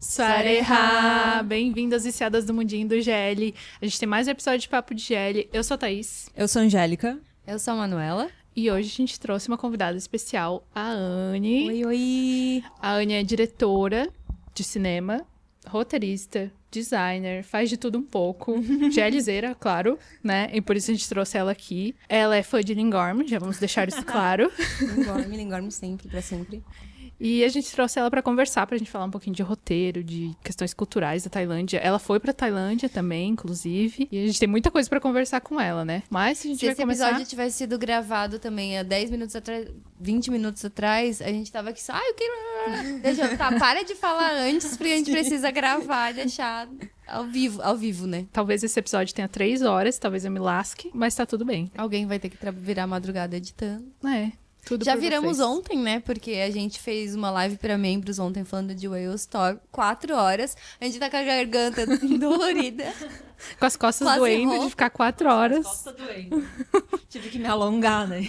Sareha! Bem-vindas, viciadas do mundinho do GL. A gente tem mais um episódio de Papo de GL. Eu sou a Thaís. Eu sou a Angélica. Eu sou a Manuela. E hoje a gente trouxe uma convidada especial, a Anne. Oi, oi! A Anne é diretora de cinema, roteirista, designer, faz de tudo um pouco. GLzeira, claro, né? E por isso a gente trouxe ela aqui. Ela é fã de Lingorm, já vamos deixar isso claro. Lingorm sempre, pra sempre. E a gente trouxe ela pra conversar, pra gente falar um pouquinho de roteiro, de questões culturais da Tailândia. Ela foi pra Tailândia também, inclusive. E a gente tem muita coisa pra conversar com ela, né? Mas a gente vai começar... Se esse episódio tivesse sido gravado também há 10 minutos atrás, 20 minutos atrás, a gente tava aqui só... Ai, eu quero... Deixa eu... Tá, para de falar antes, porque a gente precisa gravar e deixar ao vivo, né? Talvez esse episódio tenha 3 horas, talvez eu me lasque, mas tá tudo bem. Alguém vai ter que virar a madrugada editando. É. Tudo Já por viramos vocês. ontem, né? Porque a gente fez uma live pra membros ontem falando de Whale Store. 4 horas. A gente tá com a garganta dolorida. Com as costas Quase doendo rouca. de ficar 4 horas. Costa doendo. Tive que me alongar, né?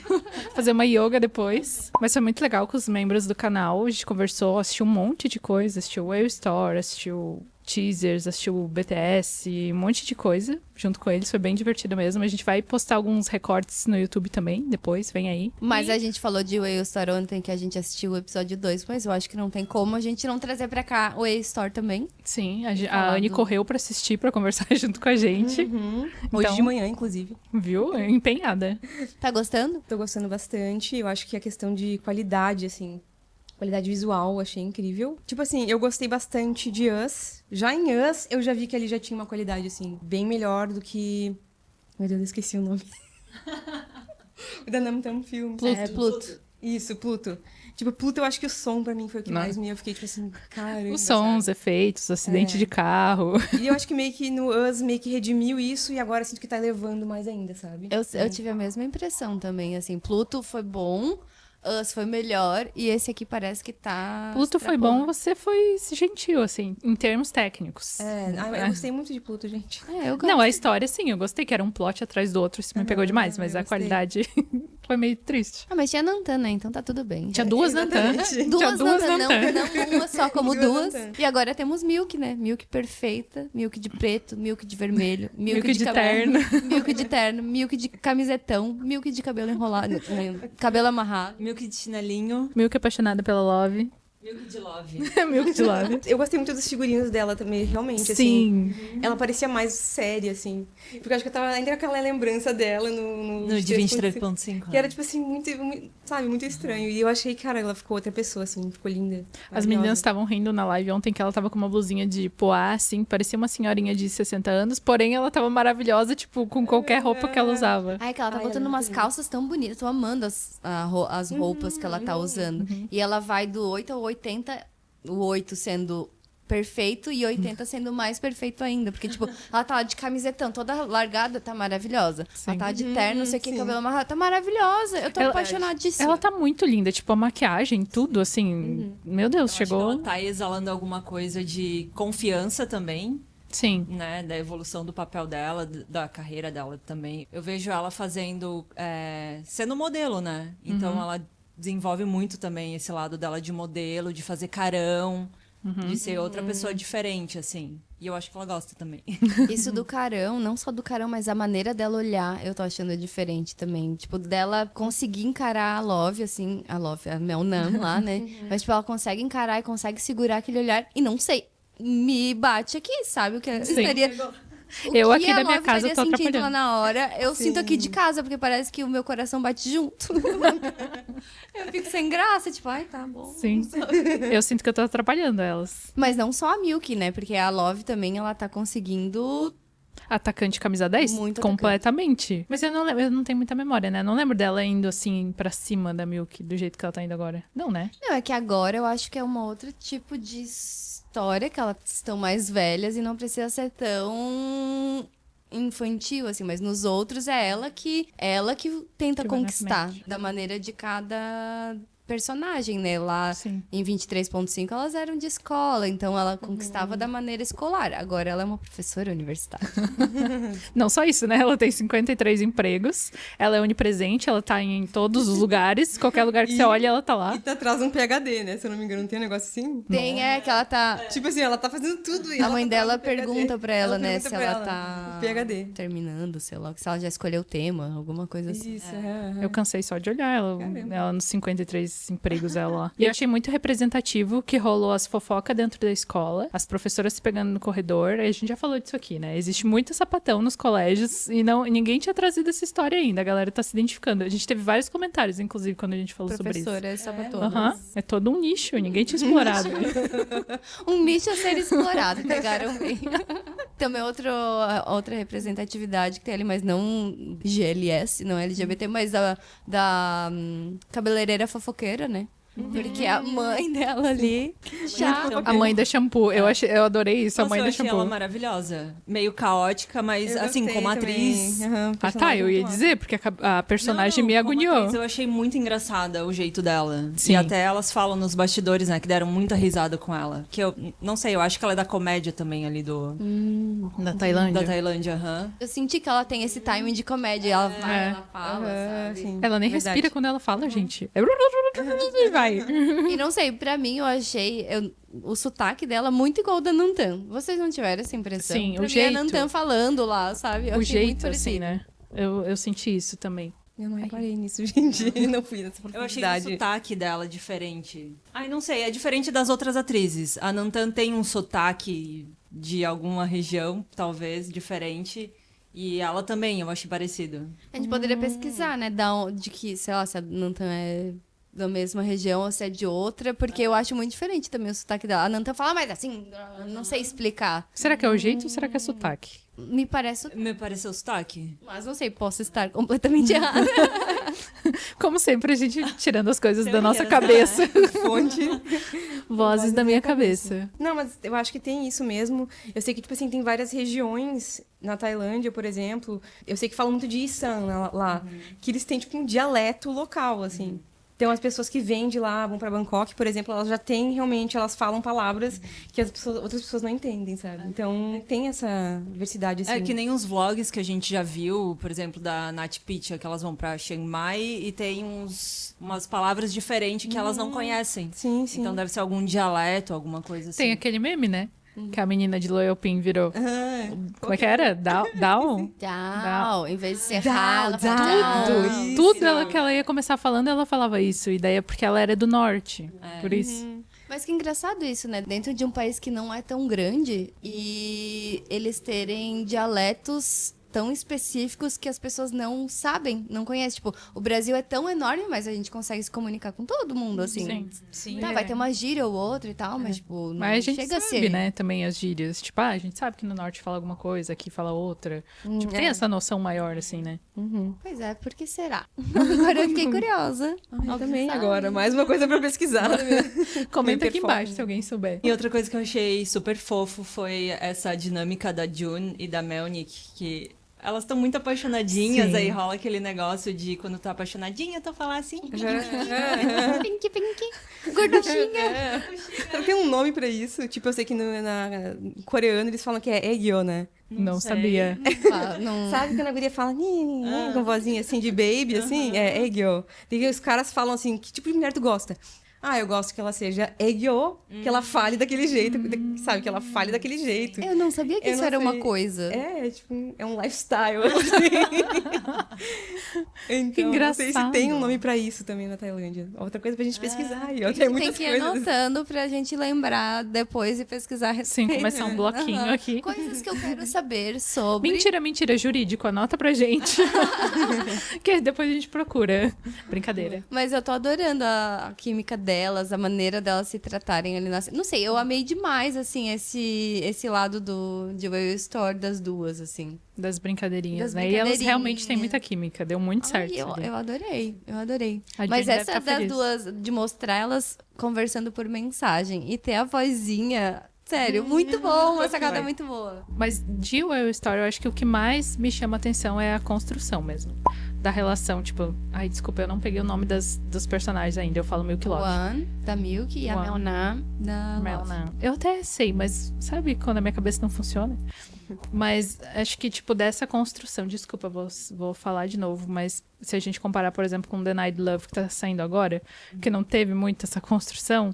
Fazer uma yoga depois. Mas foi muito legal com os membros do canal. A gente conversou, assistiu um monte de coisa. Assistiu Whale Store, assistiu teasers, assistiu BTS, um monte de coisa junto com eles. Foi bem divertido mesmo. A gente vai postar alguns recortes no YouTube também, depois, vem aí. Mas a gente falou de Whale Store ontem, que a gente assistiu o episódio 2, mas eu acho que não tem como a gente não trazer pra cá o Whale Store também. Sim, a falar Anne do- correu pra assistir, pra conversar junto com a gente. Hoje Então- de manhã, inclusive. Viu? Empenhada. Tá gostando? Tô gostando bastante. Eu acho que a questão de qualidade, assim, qualidade visual, achei incrível. Tipo assim, eu gostei bastante de Us. Já em Us, eu já vi que ele já tinha uma qualidade, assim, bem melhor do que... Meu Deus, eu esqueci o nome. O da Namtam Films. Pluto. Isso, Pluto. Tipo, Pluto, eu acho que o som pra mim foi o que Não. mais me... Eu fiquei tipo assim, caramba, Os sons, sabe? efeitos, acidente de carro. E eu acho que meio que no Us, meio que redimiu isso e agora sinto que tá elevando mais ainda, sabe? Eu tive a mesma impressão também, assim. Pluto foi bom, Us foi melhor, e esse aqui parece que tá... Pluto foi bom, você foi gentil, assim, em termos técnicos. Eu gostei muito de Pluto, gente. Eu gosto. Não, a história, sim, eu gostei, que era um plot atrás do outro, isso me pegou demais, mas eu a gostei. qualidade foi meio triste. Ah, mas tinha Nantan, né? Então tá tudo bem. Tinha duas Nantan. Tinha duas Nantan, Nantan. não uma só, como Duas duas. Nantan. E agora temos Milk, né? Milk perfeita, Milk de preto, Milk de vermelho, Milk de cabelo- terno. Milk de terno, Milk de camisetão, Milk de cabelo enrolado, cabelo amarrado. Milk de chinelinho. Milk apaixonada pela Love. Milk de love. Milk de Love. Eu gostei muito dos figurinos dela também, realmente, assim. Sim. Ela parecia mais séria, assim. Porque eu acho que eu tava ainda com aquela lembrança dela No de 23.5. Que era, tipo assim, sabe, muito estranho. E eu achei, cara, ela ficou outra pessoa, assim, ficou linda. As meninas estavam rindo na live ontem que ela tava com uma blusinha de poá, assim, parecia uma senhorinha de 60 anos, porém ela tava maravilhosa, tipo, com qualquer roupa que ela usava. Ai, que ela tá Ai, botando ela é umas muito calças tão bonitas. Tô amando as roupas que ela tá usando. E ela vai do 8 ao 80, o 8 sendo perfeito e 80 sendo mais perfeito ainda. Porque, tipo, ela tá de camisetão toda largada, tá maravilhosa. Sim. Ela tá de terno, não sei o que, sim. cabelo amarrado, tá maravilhosa. Eu tô Ela- apaixonadíssima. Ela tá muito linda, tipo, a maquiagem, tudo, assim, meu Deus, Acho que chegou... ela tá exalando alguma coisa de confiança também, Sim. né? Da evolução do papel dela, da carreira dela também. Eu vejo ela fazendo... sendo modelo, né? Então ela desenvolve muito também esse lado dela de modelo, de fazer carão, de ser outra pessoa diferente, assim. E eu acho que ela gosta também. Isso do carão, não só do carão, mas a maneira dela olhar, eu tô achando diferente também. Tipo, dela conseguir encarar a Love, assim, a Mel Nam lá, né? Mas, tipo, ela consegue encarar e consegue segurar aquele olhar. E não sei, me bate aqui, sabe? O que estaria... Eu O aqui que a da minha Love casa estaria tô sentindo lá atrapalhando. na hora, eu sinto aqui de casa, porque parece que o meu coração bate junto. Eu fico sem graça, tipo, ai, tá bom. Sim. Eu sinto que eu tô atrapalhando elas. Mas não só a Milk, né? Porque a Love também, ela tá conseguindo... Atacante camisa 10? Muito atacante. Completamente. Mas eu não lembro, eu não tenho muita memória, né? Não lembro dela indo assim pra cima da Milk do jeito que ela tá indo agora. Não, né? Não, é que agora eu acho que é um outro tipo de história, que elas estão mais velhas e não precisa ser tão infantil, assim, mas nos outros é ela que tenta Que vai na conquistar frente. da maneira de cada personagem, né? Lá Sim. em 23.5 elas eram de escola, então ela conquistava da maneira escolar. Agora ela é uma professora universitária. Não só isso, né? Ela tem 53 empregos, ela é onipresente, ela tá em todos os lugares, qualquer lugar que você olha, ela tá lá. E tá atrás de um PhD, né? Se eu não me engano, não tem um negócio assim? Tem, que ela tá... Tipo assim, ela tá fazendo tudo. E A ela mãe tá dela atrás do PhD. pergunta pra ela, né, pergunta se pra ela tá o PhD. terminando, sei lá, se ela já escolheu o tema, alguma coisa assim. Isso, Eu cansei só de olhar ela nos 53 empregos dela lá. E eu achei muito representativo que rolou as fofocas dentro da escola, as professoras se pegando no corredor. A gente já falou disso aqui, né? Existe muito sapatão nos colégios e ninguém tinha trazido essa história ainda. A galera tá se identificando. A gente teve vários comentários, inclusive, quando a gente falou sobre isso. Professora sapatona. Aham. É todo um nicho, ninguém tinha explorado. Um nicho a ser explorado, pegaram bem. Também outra representatividade que tem ali, mas não GLS, não LGBT, mas da cabeleireira fofoqueira, né? Porque a mãe dela ali já... A mãe da shampoo. Eu adorei isso, a Nossa, mãe eu da achei shampoo. ela maravilhosa. Meio caótica, mas Eu assim, gostei como atriz... também. Aham, Ah, tá, eu ia personagem dizer, porque a personagem Não, me como agoniou. atriz, eu achei muito engraçada o jeito dela. Sim. E até elas falam nos bastidores, né, que deram muita risada com ela. Que eu não sei, eu acho que ela é da comédia também ali Da Tailândia. da Tailândia, aham. Eu senti que ela tem esse timing de comédia. Ela vai, É. ela fala, aham, sabe? sim, Ela nem verdade. respira quando ela fala, gente. Vai. E não sei, pra mim eu achei o sotaque dela muito igual ao da Nantan. Vocês não tiveram essa impressão? Sim, pra o mim jeito. é a Nantan falando lá, sabe? Eu O achei muito jeito, assim, parecido. né? Eu senti isso também. Eu não reparei nisso, gente. Não fui nessa Eu achei o profundidade. sotaque dela diferente. Ai, não sei, é diferente das outras atrizes. A Nantan tem um sotaque de alguma região, talvez, diferente. E ela também, eu achei parecido. A gente poderia pesquisar, né? De que, sei lá, se a Nantan é da mesma região ou se é de outra, porque eu acho muito diferente também o sotaque dela. A Nantan fala, mas assim, não sei explicar. Será que é o jeito ou será que é sotaque? Me parece. Me pareceu o sotaque. Mas não sei, posso estar completamente errada. Como sempre, a gente tirando as coisas da nossa Teorias, cabeça. Fonte. Vozes da minha cabeça. Não, mas eu acho que tem isso mesmo. Eu sei que, tipo assim, tem várias regiões na Tailândia, por exemplo. Eu sei que falam muito de Isan lá. Que eles têm, tipo, um dialeto local, assim. Então, as pessoas que vêm de lá, vão pra Bangkok, por exemplo, elas já têm, realmente, elas falam palavras que outras pessoas não entendem, sabe? Então, tem essa diversidade, assim. É que nem os vlogs que a gente já viu, por exemplo, da Nath Picha, que elas vão pra Chiang Mai e tem umas palavras diferentes que elas não conhecem. Sim, sim. Então deve ser algum dialeto, alguma coisa assim. Tem aquele meme, né? Que a menina de Loyal Pin virou. Como é que era? Down? Tchau. Em vez de ser errar, ela Down, fala tudo. tchau. Isso. Tudo que ela ia começar falando, ela falava isso. E daí é porque ela era do norte. Por isso. Mas que engraçado isso, né? Dentro de um país que não é tão grande e eles terem dialetos tão específicos que as pessoas não sabem, não conhecem. Tipo, o Brasil é tão enorme, mas a gente consegue se comunicar com todo mundo, assim. Sim. Sim. Tá, vai ter uma gíria ou outra e tal, mas, tipo, não Mas a gente chega a sabe, ser. né, também as gírias. Tipo, a gente sabe que no norte fala alguma coisa, aqui fala outra. Tipo, tem essa noção maior, assim, né? Pois é, por que será? Agora eu fiquei curiosa. Eu também agora. Mais uma coisa pra pesquisar. Comenta aqui Hiperfoco. embaixo se alguém souber. E outra coisa que eu achei super fofo foi essa dinâmica da June e da Melnick, que elas estão muito apaixonadinhas, Sim. aí rola aquele negócio de quando tá apaixonadinha, tu falar assim. Pinky, pinky. Gorduchinha. Sabe que tem um nome pra isso? Tipo, eu sei que em coreano eles falam que é Aegyo, né? Não sei. sabia. Não... Sabe quando a guria fala com vozinha assim de baby, assim? É Aegyo. Daí os caras falam assim, que tipo de mulher tu gosta? Ah, eu gosto que ela seja Aegyo, que ela fale daquele jeito, sabe? Que ela fale daquele jeito. Eu não sabia que Eu isso não era uma sei. coisa. É um lifestyle, assim. Então, não sei se engraçado. tem um nome pra isso também na Tailândia. Outra coisa pra gente pesquisar aí, ó. Tem muitas Tem que ir coisas. anotando pra gente lembrar depois e pesquisar a Sim, respeito. começar um bloquinho Aham. aqui. Coisas que eu quero saber sobre... Mentira, jurídico, anota pra gente. Que depois a gente procura. Brincadeira. Mas eu tô adorando a química delas, a maneira delas se tratarem ali na... Não sei, eu amei demais, assim, esse lado de Whale Store das duas, assim. Das brincadeirinhas, Das né? E elas brincadeirinhas. realmente têm muita química. Deu muito certo. Ai, eu ali. adorei, eu adorei. A Mas Jane deve essa tá das feliz. duas, de mostrar elas conversando por mensagem e ter a vozinha... Sério, muito bom, uma sacada muito boa. Mas de Whale Story, eu acho que o que mais me chama atenção é a construção mesmo. da relação, tipo... Ai, desculpa, eu não peguei o nome dos personagens ainda, eu falo Milk Love. One, da Milk, e a One. Melna, da Love. Melna. Eu até sei, mas sabe quando a minha cabeça não funciona? Mas acho que, tipo, dessa construção... Desculpa, vou falar de novo, mas se a gente comparar, por exemplo, com Denied Love, que tá saindo agora, que não teve muito essa construção...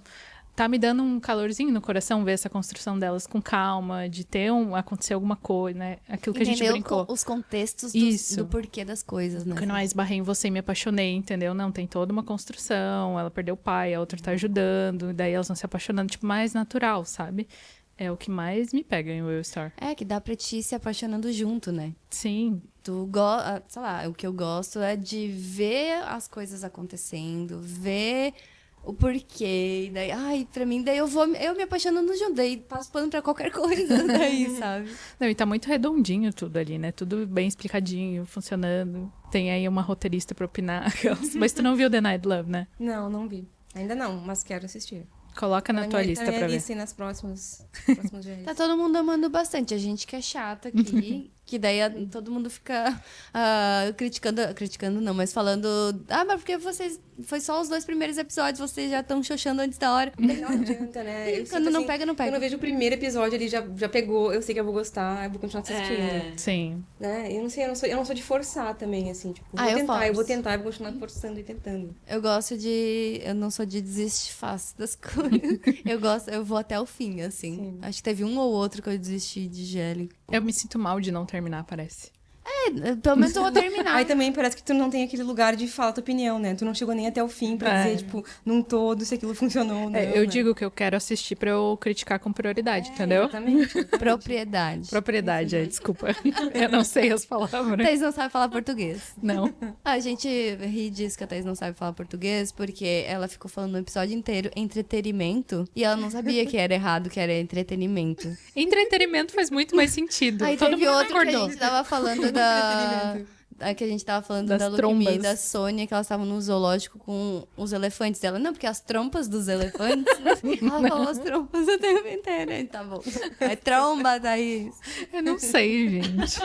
Tá me dando um calorzinho no coração ver essa construção delas com calma, de ter acontecer alguma coisa, né? Aquilo que a gente brincou. Os contextos Isso. do porquê das coisas, né? Porque não é esbarrei em você e me apaixonei, entendeu? Não, tem toda uma construção. Ela perdeu o pai, a outra tá ajudando. Daí elas vão se apaixonando, tipo, mais natural, sabe? É o que mais me pega em Will Star. É, que dá pra ti se apaixonando junto, né? Sim. Sei lá, o que eu gosto é de ver as coisas acontecendo, ver o porquê. Daí, ai, pra mim, daí eu me apaixonando junto, daí passo pano pra qualquer coisa, daí, sabe? Não, e tá muito redondinho tudo ali, né? Tudo bem explicadinho, funcionando. Tem aí uma roteirista pra opinar. Mas tu não viu The Night Love, né? Não vi. Ainda não, mas quero assistir. Coloca na tua lista pra ver. Lista e nas próximas GLs. Tá todo mundo amando bastante. A gente que é chata aqui, que daí todo mundo fica criticando não, mas falando... mas porque vocês... Foi só os 2 primeiros episódios, vocês já estão xoxando antes da hora. Não adianta, né? Quando não pega, não pega. Quando eu vejo o primeiro episódio, ele já pegou, eu sei que eu vou gostar, eu vou continuar assistindo. Sim. Né? Eu não sou de forçar também, assim, tipo, eu vou tentar, eu vou continuar forçando e tentando. Eu não sou de desistir fácil das coisas. Eu vou até o fim, assim. Sim. Acho que teve um ou outro que eu desisti de GL. Eu me sinto mal de não terminar, parece. Pelo menos eu vou terminar. Aí também parece que tu não tem aquele lugar de falar tua opinião, né? Tu não chegou nem até o fim pra dizer, tipo, num todo, se aquilo funcionou ou não. Eu né? digo que eu quero assistir pra eu criticar com prioridade, entendeu? Exatamente. Propriedade. Propriedade, desculpa. Eu não sei as palavras. Thaís não sabe falar português. Não. A gente ri disso que a Thaís não sabe falar português, porque ela ficou falando o episódio inteiro entretenimento, e ela não sabia que era errado, que era entretenimento. Entretenimento faz muito mais sentido. Aí Todo teve mundo outro que a concordou. gente tava falando que a gente tava falando Das da Lukemi e trombas. da Sônia, que elas estavam no zoológico com os elefantes dela. Não, porque as trompas dos elefantes... Ela falou as trompas o tempo inteiro. Tá bom. É tromba, Thaís. Eu não sei, gente.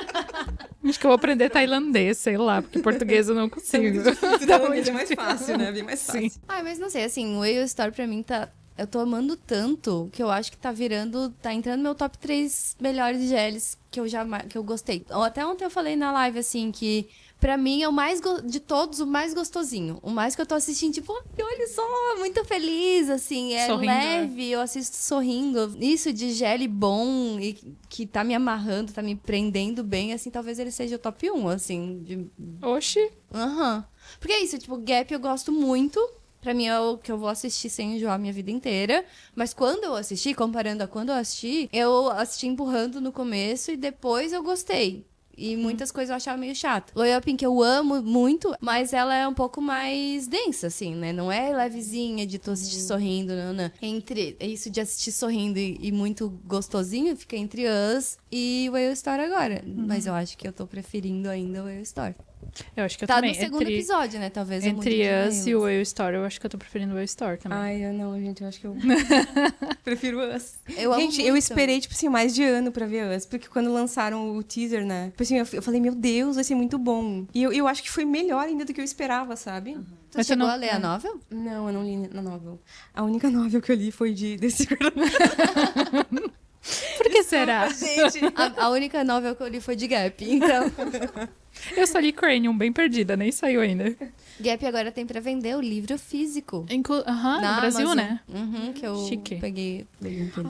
Acho que eu vou aprender tailandês, sei lá, porque português eu não consigo. Então, é mais fácil, né? Bem mais fácil. Sim. Ai, mas não sei, assim, o Whale Story pra mim tá... Eu tô amando tanto que eu acho que tá entrando no meu top 3 melhores GLs que eu gostei. Até ontem eu falei na live, assim, que pra mim é o mais, de todos, o mais gostosinho. O mais que eu tô assistindo, tipo, olha só, muito feliz, assim, é Sorrindo, leve, eu assisto sorrindo. Isso de GL bom e que tá me amarrando, tá me prendendo bem, assim, talvez ele seja o top 1, assim, Oxi. Aham. Porque é isso, tipo, Gap eu gosto muito. Pra mim é o que eu vou assistir sem enjoar a minha vida inteira. Mas quando eu assisti, comparando a quando eu assisti empurrando no começo e depois eu gostei. E muitas coisas eu achava meio chato. Loyal Pink eu amo muito, mas ela é um pouco mais densa, assim, né? Não é levezinha de tu assistir sorrindo, não. Entre isso de assistir sorrindo e muito gostosinho, fica entre Us e Whale Story agora. Mas eu acho que eu tô preferindo ainda o Whale Story. Eu acho que eu Tá também. no segundo episódio, né? Talvez eu mude de Entre Us e Whale. o Whale Story, eu acho que eu tô preferindo o Whale Story também. Ai, eu não, gente, eu acho que eu prefiro Us. Eu amo Gente, eu muito. esperei, tipo assim, mais de ano pra ver Us, porque quando lançaram o teaser, né? Tipo assim, eu falei, meu Deus, vai ser muito bom. E eu acho que foi melhor ainda do que eu esperava, sabe? Tu Mas você chegou não- a ler a novel? Não, eu não li na novel. A única novel que eu li foi de The Secret. Por que será? Gente. A única novel que eu li foi de Gap, então... Eu só li Cranium, bem perdida, nem saiu ainda. Gap agora tem pra vender o livro físico. Aham, Na no Brasil, Amazon. né? Uhum, que eu Chique. peguei.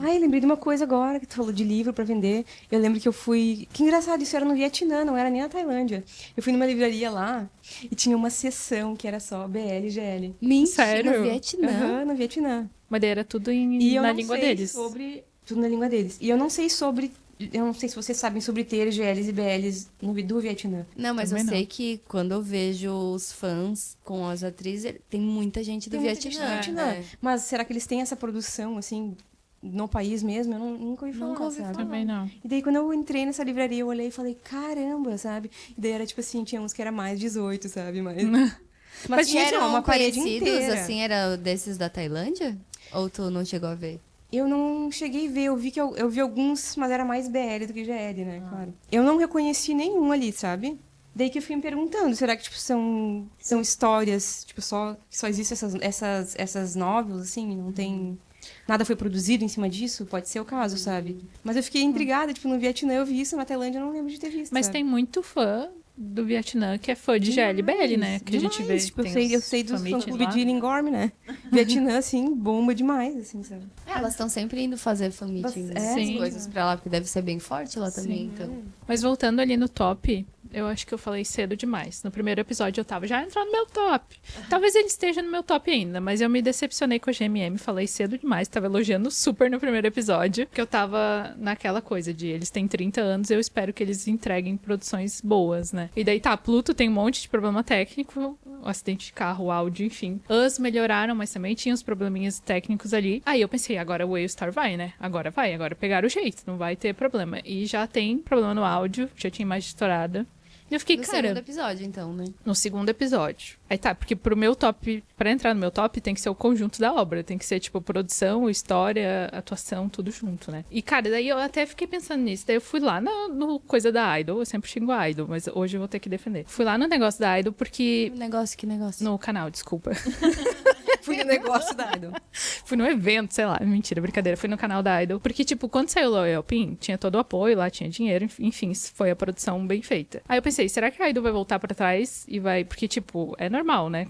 Ai, lembrei de uma coisa agora, que tu falou de livro pra vender. Eu lembro que eu fui... Que engraçado, isso era no Vietnã, não era nem na Tailândia. Eu fui numa livraria lá e tinha uma seção que era só BL e GL. Mentira, Sério? no Vietnã. Aham, no Vietnã. Mas daí era tudo E eu na não língua sei deles. sobre... Tudo na língua deles. E eu não sei sobre... Eu não sei se vocês sabem sobre ter GLs e BLs do Vietnã. Não, mas Também eu sei não. que quando eu vejo os fãs com as atrizes, tem muita gente do Tem muita gente Vietnã. do Vietnã. É. Mas será que eles têm essa produção, assim, no país mesmo? Eu nunca ouvi falar, Nunca ouvi sabe? falar. Também não. E daí, quando eu entrei nessa livraria, eu olhei e falei, caramba, sabe? E daí era tipo assim, tinha uns que era mais 18, sabe? Mas E tinha assim, eram uma parede conhecidos, inteira. assim, era desses da Tailândia? Ou tu não chegou a ver? Eu não cheguei a ver, eu vi alguns, mas era mais BL do que GL, né? Claro. Eu não reconheci nenhum ali, sabe? Daí que eu fui me perguntando, será que, tipo, são histórias, tipo, que só existem essas novels, assim, não tem... Nada foi produzido em cima disso? Pode ser o caso, sabe? Mas eu fiquei intrigada, tipo, no Vietnã eu vi isso, na Tailândia eu não lembro de ter visto, Mas sabe? tem muito fã do Vietnã que é fã de GLBL, né? Que a gente vê. Tipo, tem eu os sei dos fan-meetings fã-clube lá. de Lingorm, né? Vietnã, assim, bomba demais, assim, sabe? Elas estão sempre indo fazer fan-meetings, Sim. coisas pra lá, porque deve ser bem forte lá também, então. Mas voltando ali no top, eu acho que eu falei cedo demais. No primeiro episódio eu tava, já entrou no meu top. Talvez ele esteja no meu top ainda, mas eu me decepcionei com a GMM, falei cedo demais, tava elogiando super no primeiro episódio, que eu tava naquela coisa de eles têm 30 anos, eu espero que eles entreguem produções boas, né? E daí tá, Pluto tem um monte de problema técnico, o acidente de carro, o áudio, enfim. Us melhoraram, mas também tinha os probleminhas técnicos ali. Aí eu pensei, agora o Waystar vai, né? Agora vai, agora pegaram o jeito, não vai ter problema. E já tem problema no áudio, já tinha imagem estourada. E eu fiquei, No cara... segundo episódio, então, né? No segundo episódio. Aí tá, porque pro meu top, pra entrar no meu top, tem que ser o conjunto da obra. Tem que ser, tipo, produção, história, atuação, tudo junto, né? E, cara, daí eu até fiquei pensando nisso. Daí eu fui lá no coisa da Idol. Eu sempre xingo a Idol, mas hoje eu vou ter que defender. Fui lá no negócio da Idol porque... Que negócio? No canal, desculpa. Fui no negócio da Idol. Fui no evento, sei lá. Mentira, brincadeira. Fui no canal da Idol. Porque, tipo, quando saiu o Loyal Pin, tinha todo o apoio lá, tinha dinheiro. Enfim, foi a produção bem feita. Aí eu pensei, será que a Idol vai voltar pra trás e vai... Porque, tipo, é normal, né?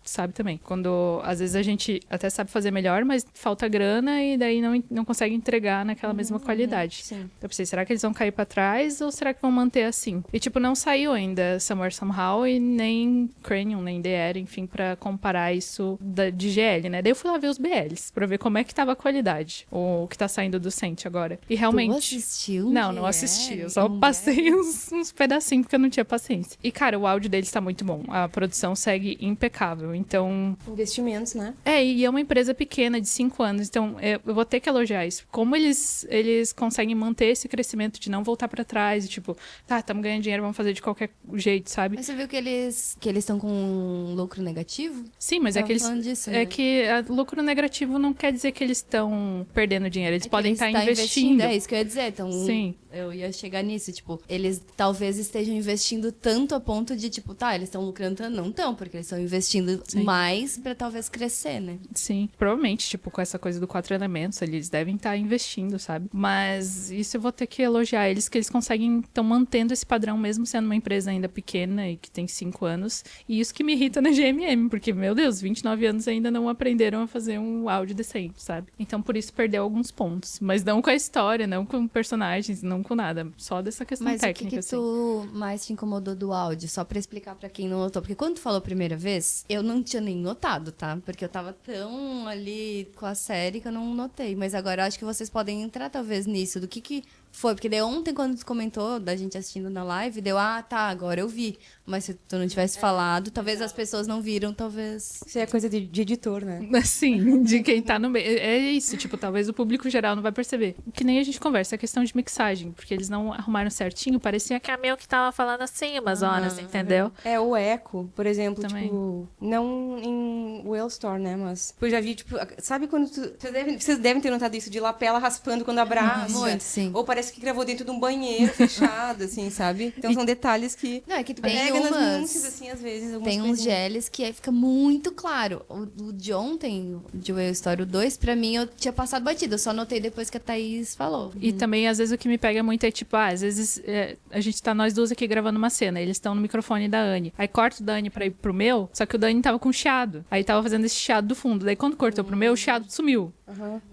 Sabe também. Quando, às vezes, a gente até sabe fazer melhor, mas falta grana e daí não consegue entregar naquela mesma qualidade. Sim. Eu pensei, será que eles vão cair pra trás ou será que vão manter assim? E, tipo, não saiu ainda Somewhere Somehow e nem Cranium, nem The Air, enfim, pra comparar isso de GL, né? Daí eu fui lá ver os BLs, pra ver como é que tava a qualidade, o que tá saindo do Sente agora. E realmente... Tu assistiu? Não assisti. Eu só passei uns pedacinhos porque eu não tinha paciência. E, cara, o áudio deles tá muito bom. A produção segue impecável. Então... Investimentos, né? E é uma empresa pequena, de 5 anos. Então, eu vou ter que elogiar isso. Como eles conseguem manter esse crescimento de não voltar pra trás. E, tipo, tá, estamos ganhando dinheiro, vamos fazer de qualquer jeito, sabe? Mas você viu que eles estão com um lucro negativo? Sim, mas é que eles... Disso, É né? que lucro negativo não quer dizer que eles estão perdendo dinheiro. Eles podem estar tá investindo. É isso que eu ia dizer. Então, Sim. Eu ia chegar nisso. Tipo, eles talvez estejam investindo tanto a ponto de, tipo, tá, eles estão lucrando tanto. Não estão, porque eles estão investindo mais pra talvez crescer, né? Sim, provavelmente, tipo, com essa coisa do 4 elementos, eles devem estar investindo, sabe? Mas isso eu vou ter que elogiar eles, que eles conseguem, estão mantendo esse padrão, mesmo sendo uma empresa ainda pequena e que tem 5 anos. E isso que me irrita na GMM, porque, meu Deus, 29 anos ainda não aprenderam a fazer um áudio decente, sabe? Então, por isso, perdeu alguns pontos. Mas não com a história, não com personagens, não com nada. Só dessa questão Mas técnica, o que tu mais te incomodou do áudio? Só pra explicar pra quem não notou. Porque quando tu falou a primeira vez, eu não tinha nem notado, tá? Porque eu tava tão ali com a série que eu não notei. Mas agora eu acho que vocês podem entrar, talvez, nisso. Do que foi? Porque daí ontem, quando tu comentou, da gente assistindo na live, deu, tá, agora eu vi. Mas se tu não tivesse falado, talvez as pessoas não viram, talvez... Isso é coisa de editor, né? Assim, de quem tá no meio. É isso, tipo, talvez o público geral não vai perceber. Que nem a gente conversa, é questão de mixagem, porque eles não arrumaram certinho, parecia que a Mel que tava falando assim umas horas, entendeu? O eco, por exemplo, Também. tipo, não em Wellstore, né, mas eu já vi, tipo, sabe quando vocês devem ter notado isso, de lapela raspando quando abraça. Muito, sim. Ou parece que gravou dentro de um banheiro fechado, assim, sabe? Então são detalhes que Não, é que tem pega nas umas... nuances, assim, às vezes. Tem uns geles que aí fica muito claro. O de ontem, de Whale Story 2, pra mim, eu tinha passado batido. Eu só notei depois que a Thaís falou. E também, às vezes, o que me pega muito é, tipo, às vezes a gente tá nós duas aqui gravando uma cena, eles estão no microfone da Anne. Aí corta o Dani pra ir pro meu, só que o Dani tava com chiado. Aí tava fazendo esse chiado do fundo. Daí quando cortou pro meu, o chiado sumiu.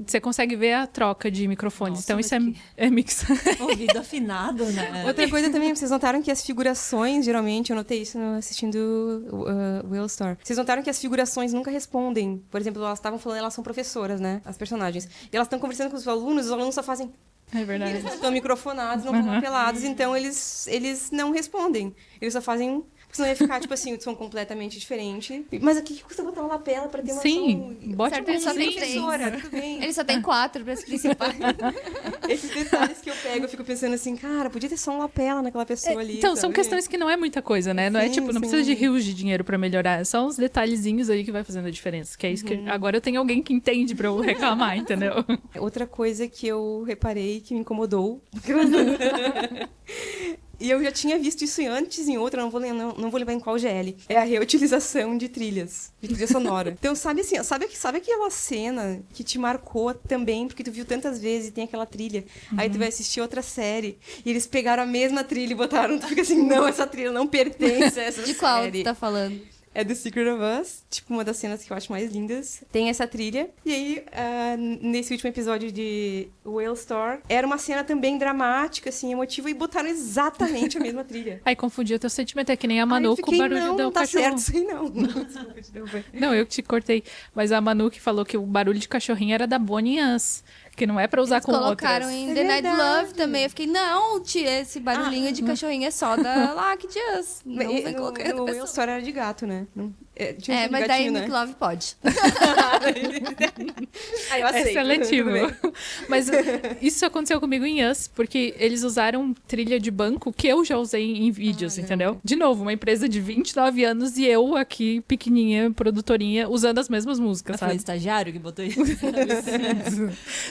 Você consegue ver a troca de microfones. Nossa, então isso é mix. Ouvido afinado, né? Outra coisa também, vocês notaram que as figurações, geralmente, eu notei isso assistindo Wellstore. Vocês notaram que as figurações nunca respondem. Por exemplo, elas estavam falando, elas são professoras, né? As personagens. E elas estão conversando com os alunos só fazem... É verdade. Eles estão microfonados, não estão apelados, então eles não respondem. Eles só fazem... Porque senão ia ficar, tipo assim, o som completamente diferente. Mas o que custa botar uma lapela pra ter uma Sim, som... bote Certo, ele só tem professora, tudo bem. Ele só tem 4 para as principais. Esses detalhes que eu pego, eu fico pensando assim, cara, podia ter só uma lapela naquela pessoa ali. Então, são sabe? questões que não é muita coisa, né? Não é Sim, tipo, não sim. precisa de rios de dinheiro pra melhorar. É só uns detalhezinhos aí que vai fazendo a diferença. Que é isso que agora eu tenho alguém que entende pra eu reclamar, entendeu? Outra coisa que eu reparei que me incomodou E eu já tinha visto isso antes em outra, não vou lembrar em qual GL. É a reutilização de trilhas, de trilha sonora. Então, sabe assim, sabe aquela cena que te marcou também, porque tu viu tantas vezes e tem aquela trilha, aí tu vai assistir outra série, e eles pegaram a mesma trilha e botaram, tu fica assim, não, essa trilha não pertence a essa série. De qual tu tá falando? É The Secret of Us, tipo, uma das cenas que eu acho mais lindas. Tem essa trilha. E aí, nesse último episódio de Whale Store, era uma cena também dramática, assim, emotiva, e botaram exatamente a mesma trilha. Aí confundiu o teu sentimento, é que nem a Aí Manu eu com fiquei, o barulho não, do não tá cachorro. certo isso aí, não. Desculpa. Não, eu que te cortei. Mas a Manu que falou que o barulho de cachorrinho era da Bonnie Us, que não é pra usar Eles com colocaram outras. em É The Night verdade. Love também. Eu fiquei, não, tia, esse barulhinho de cachorrinho é só da Lucky Just. Não vem colocar em outra No Whale pessoa. Store era de gato, né? Tinha um Mas gatinho, daí né? Nick Love pode. Aí eu aceito. É seletivo. tudo bem. Mas isso aconteceu comigo em Us, porque eles usaram trilha de banco que eu já usei em vídeos, entendeu? De novo, uma empresa de 29 anos e eu aqui, pequenininha, produtorinha, usando as mesmas músicas, Foi o sabe? estagiário que botou isso?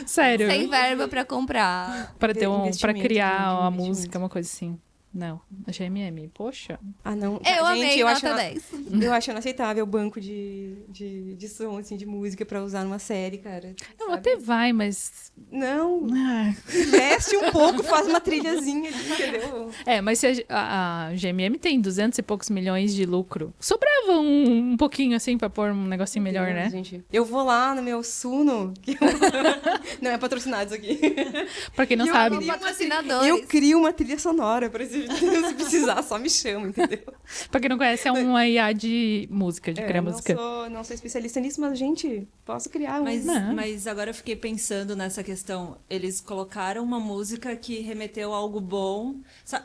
Sério. Sem verba pra comprar. Pra ter pra Investimento, criar gente, uma investimento. música, uma coisa assim. Não, a GMM, poxa. Ah, não. Eu Gente, amei, eu nota acho 10. Eu acho inaceitável o banco de som, assim, de música pra usar numa série, cara. Não, sabe? até vai, mas... Não, Ah. investe um pouco, faz uma trilhazinha ali, entendeu? É, mas se a GMM tem 200 e poucos milhões de lucro, sobrava um pouquinho assim pra pôr um negocinho melhor, Deus, né? Gente, eu vou lá no meu Suno, que não é patrocinado isso aqui. Pra quem não E eu sabe. queria Patrocinadores. Eu crio uma trilha sonora pra esse vídeo. Se precisar, só me chama, entendeu? Pra quem não conhece, é uma IA de música, de criar música. Não sou especialista nisso, mas, gente, posso criar um. Mas agora eu fiquei pensando nessa questão. Eles colocaram uma música que remeteu a algo bom.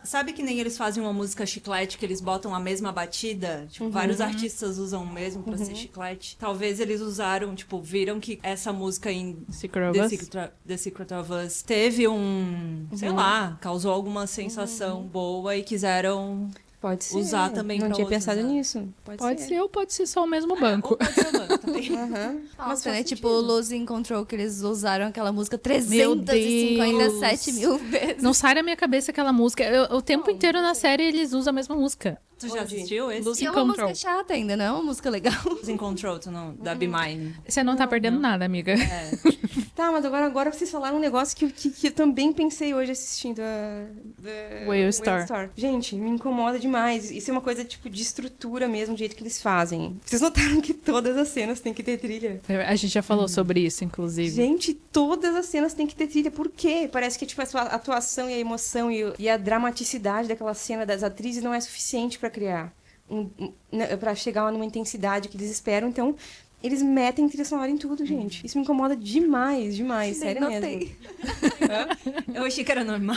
Sabe que nem eles fazem uma música chiclete que eles botam a mesma batida? Tipo, vários artistas usam o mesmo pra ser chiclete. Talvez eles usaram, tipo, viram que essa música em Secret of Us? The Secret of Us teve sei lá, causou alguma sensação boa e quiseram Pode ser. usar também Não pra tinha outros, pensado né? nisso. Pode ser ou pode ser só o mesmo banco. Ou pode ser o banco também. Aham. Nossa, faz né? Tipo, sentido. Losing Control, que eles usaram aquela música Meu 357 mil vezes. Não sai da minha cabeça aquela música. O tempo inteiro na série eles usam a mesma música. Tu já assistiu esse? Losing E é uma Control. música chata ainda, não é uma música legal. Losing Control, tu não, da Be Mine. Você não tá perdendo nada, amiga. É. Tá, mas agora vocês falaram um negócio que eu também pensei hoje assistindo a Whale Store. Gente, me incomoda demais. Isso é uma coisa, tipo, de estrutura mesmo, do jeito que eles fazem. Vocês notaram que todas as cenas têm que ter trilha? A gente já falou sobre isso, inclusive. Gente, todas as cenas têm que ter trilha. Por quê? Parece que, tipo, a atuação e a emoção e a dramaticidade daquela cena das atrizes não é suficiente pra criar. Pra chegar numa intensidade que eles esperam. Então, eles metem trilha sonora em tudo, gente. Isso me incomoda demais, sério mesmo. Eu achei que era normal.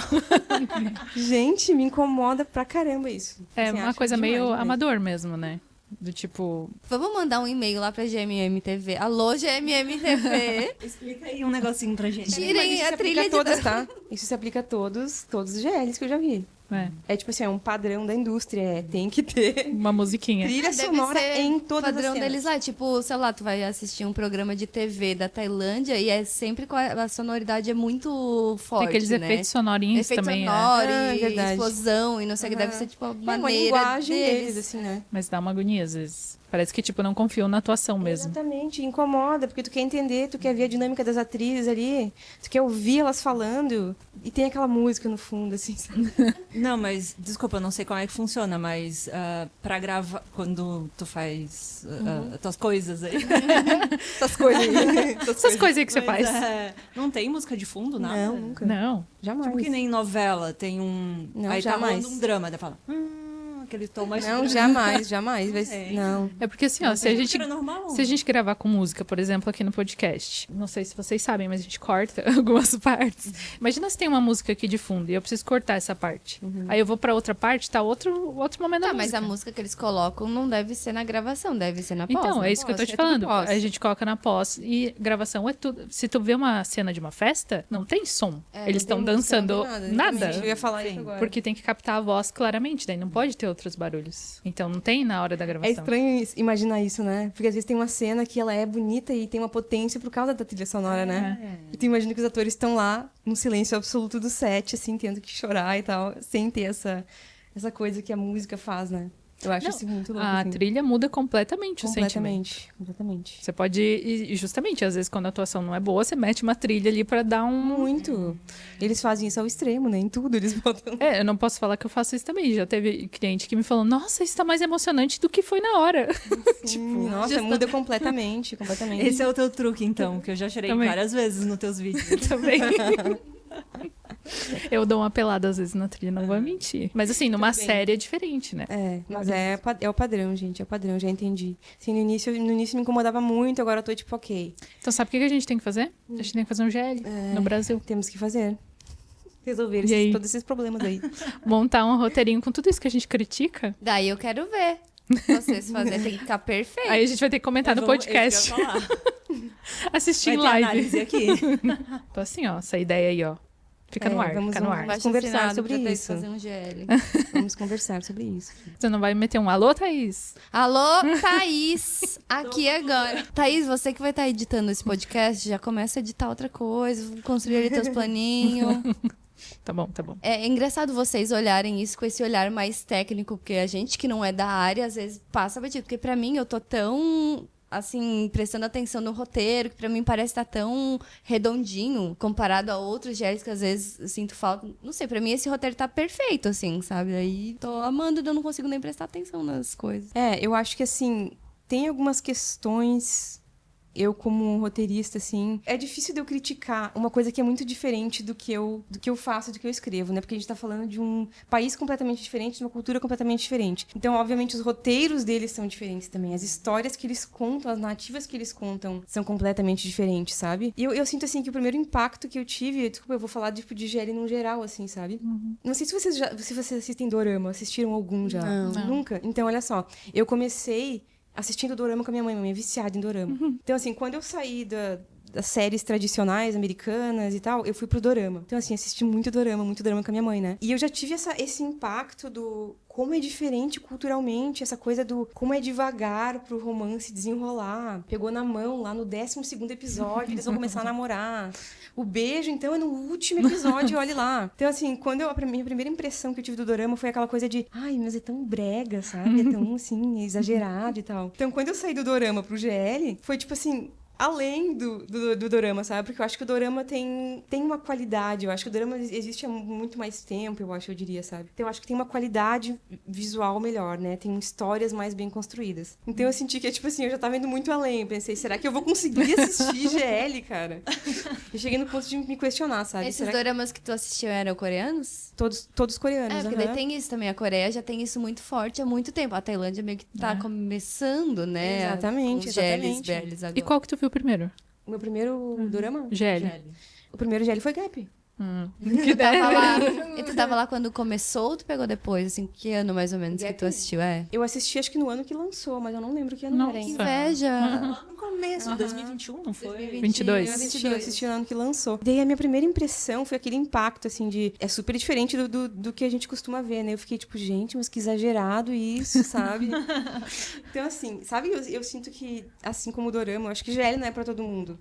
Gente, me incomoda pra caramba isso. É Assim, uma acho coisa demais, meio demais. amador mesmo, né? Do tipo... Vamos mandar um e-mail lá pra GMM TV. Alô, GMM TV. Explica aí um negocinho pra gente. Tirem Mas isso a se aplica trilha a de todas, tá? Isso se aplica a todos os GLs que eu já vi. É, É tipo assim, é um padrão da indústria. Tem que ter uma musiquinha. trilha Deve sonora ser em todas as padrão cenas. deles lá. Tipo, sei lá, tu vai assistir um programa de TV da Tailândia e é sempre com a sonoridade é muito forte, Tem aqueles né? efeitos sonorinhos Efeito também, sonoro Ah, e verdade. explosão e não sei o que. Aham. Deve ser, tipo, a É uma maneira linguagem deles, deles. assim, né? Mas dá uma agonia às vezes. Parece que, tipo, não confiam na atuação mesmo. Exatamente, incomoda, porque tu quer entender, tu quer ver a dinâmica das atrizes ali, tu quer ouvir elas falando, e tem aquela música no fundo, assim, sabe? Não, mas, desculpa, eu não sei como é que funciona, mas pra gravar, quando tu faz as tuas coisas aí. Essas coisas aí. Essas coisas aí que você Mas, faz. não tem música de fundo, nada? Não, nunca. Não. Jamais. Tipo que nem novela, tem um... Não, aí jamais. tá rolando um drama, daí fala... aquele tom mais... Não, jamais. Vai... É. Não. É porque assim, ó, se a gente... Era normal. Se a gente gravar com música, por exemplo, aqui no podcast, não sei se vocês sabem, mas a gente corta algumas partes. Imagina se tem uma música aqui de fundo e eu preciso cortar essa parte. Aí eu vou pra outra parte, tá outro momento Tá, da mas música. a música que eles colocam não deve ser na gravação, deve ser na pós. Então, né? é isso que eu tô pós, te é tudo falando. pós. A gente coloca na pós e gravação é tudo. Se tu vê uma cena de uma festa, não tem som. É, Eles Não estão tem música, dançando não tem nada. exatamente. Eu ia falar Sim. isso agora. Porque tem que captar a voz claramente, daí não pode ter outros barulhos. Então não tem na hora da É gravação. estranho imaginar isso, né? Porque às vezes tem uma cena que ela é bonita e tem uma potência por causa da trilha sonora, né? E tu imagina que os atores estão lá no silêncio absoluto do set, assim, tendo que chorar e tal, sem ter essa coisa que a música faz, né? Eu acho isso muito louco. A assim. trilha muda completamente o sentimento. Completamente. Você pode... E justamente, às vezes, quando a atuação não é boa, você mete uma trilha ali pra dar um... Muito. Eles fazem isso ao extremo, né? Em tudo eles botam. Eu não posso falar que eu faço isso também. Já teve cliente que me falou, nossa, isso tá mais emocionante do que foi na hora. Nossa, muda completamente. Esse é o teu truque, então, que eu já chorei Também. várias vezes nos teus vídeos. Também. Eu dou uma pelada às vezes na trilha, não vou mentir. Mas assim, numa série é diferente, né? Mas é o padrão, gente. É o padrão, já entendi. Assim, no início me incomodava muito, agora eu tô tipo, ok. Então sabe o que a gente tem que fazer? A gente tem que fazer um GL no Brasil. Temos que fazer. Resolver E aí? todos esses problemas aí. Montar um roteirinho com tudo isso que a gente critica. Daí eu quero ver vocês fazerem. Tem que ficar perfeito. Aí a gente vai ter que comentar no podcast. Eu ia falar. Assistir em Vai ter live. análise aqui. Tô assim, ó, essa ideia aí, ó. Fica no ar, fica no ar. Abaixo conversar assinado sobre pra ter que isso. fazer um GL. Vamos conversar sobre isso. Você não vai meter um alô, Thaís? Alô, Thaís, aqui agora. Thaís, você que vai estar editando esse podcast, já começa a editar outra coisa, construir ali teus planinhos. Tá bom, tá bom. É engraçado vocês olharem isso com esse olhar mais técnico, porque a gente que não é da área, às vezes passa batido. Porque pra mim, eu tô tão, assim, prestando atenção no roteiro, que pra mim parece estar tão redondinho, comparado a outros GLs que às vezes eu sinto falta. Não sei, pra mim esse roteiro tá perfeito, assim, sabe? Aí tô amando e eu não consigo nem prestar atenção nas coisas. Eu acho que, assim, tem algumas questões... Eu, como roteirista, assim... É difícil de eu criticar uma coisa que é muito diferente do que eu faço, do que eu escrevo, né? Porque a gente tá falando de um país completamente diferente, de uma cultura completamente diferente. Então, obviamente, os roteiros deles são diferentes também. As histórias que eles contam, as narrativas que eles contam são completamente diferentes, sabe? E eu sinto, assim, que o primeiro impacto que eu tive... Desculpa, eu vou falar tipo, de GL num geral, assim, sabe? Não sei se vocês assistem dorama. Assistiram algum já? Não. Nunca? Então, olha só. Eu comecei... assistindo dorama com a minha mãe é viciada em dorama. Então, assim, quando eu saí das séries tradicionais americanas e tal, eu fui pro dorama. Então, assim, assisti muito dorama com a minha mãe, né? E eu já tive esse impacto do como é diferente culturalmente, essa coisa do como é devagar pro romance desenrolar. Pegou na mão lá no 12º episódio, eles vão começar a namorar. O beijo, então, é no último episódio, olha lá. Então, assim, a minha primeira impressão que eu tive do dorama foi aquela coisa de, ai, mas é tão brega, sabe? É tão, assim, exagerado e tal. Então, quando eu saí do dorama pro GL, foi tipo assim... além do dorama, sabe? Porque eu acho que o dorama tem uma qualidade. Eu acho que o dorama existe há muito mais tempo, eu diria, sabe? Então eu acho que tem uma qualidade visual melhor, né? Tem histórias mais bem construídas. Então eu senti que, tipo assim, eu já tava indo muito além. Eu pensei, será que eu vou conseguir assistir GL, cara? Eu cheguei no ponto de me questionar, sabe? Esses doramas que tu assistiu eram coreanos? Todos coreanos, porque daí tem isso também. A Coreia já tem isso muito forte há muito tempo. A Tailândia meio que tá começando, né? Exatamente, Os exatamente. GLs agora. E qual que tu viu primeiro? O meu primeiro dorama? GL. O primeiro GL foi Gap. Que Tava lá, e tu tava lá quando começou ou tu pegou depois? Assim, que ano mais ou menos que tu assistiu? Eu assisti acho que no ano que lançou, mas eu não lembro que ano Nossa. era Que ainda. inveja! No começo, de 2021, não foi? 22. Eu assisti no ano que lançou. Daí a minha primeira impressão foi aquele impacto, assim, de... É super diferente do que a gente costuma ver, né? Eu fiquei tipo, gente, mas que exagerado isso, sabe? Então, assim, sabe? Eu sinto que, assim como o dorama, eu acho que GL não é pra todo mundo.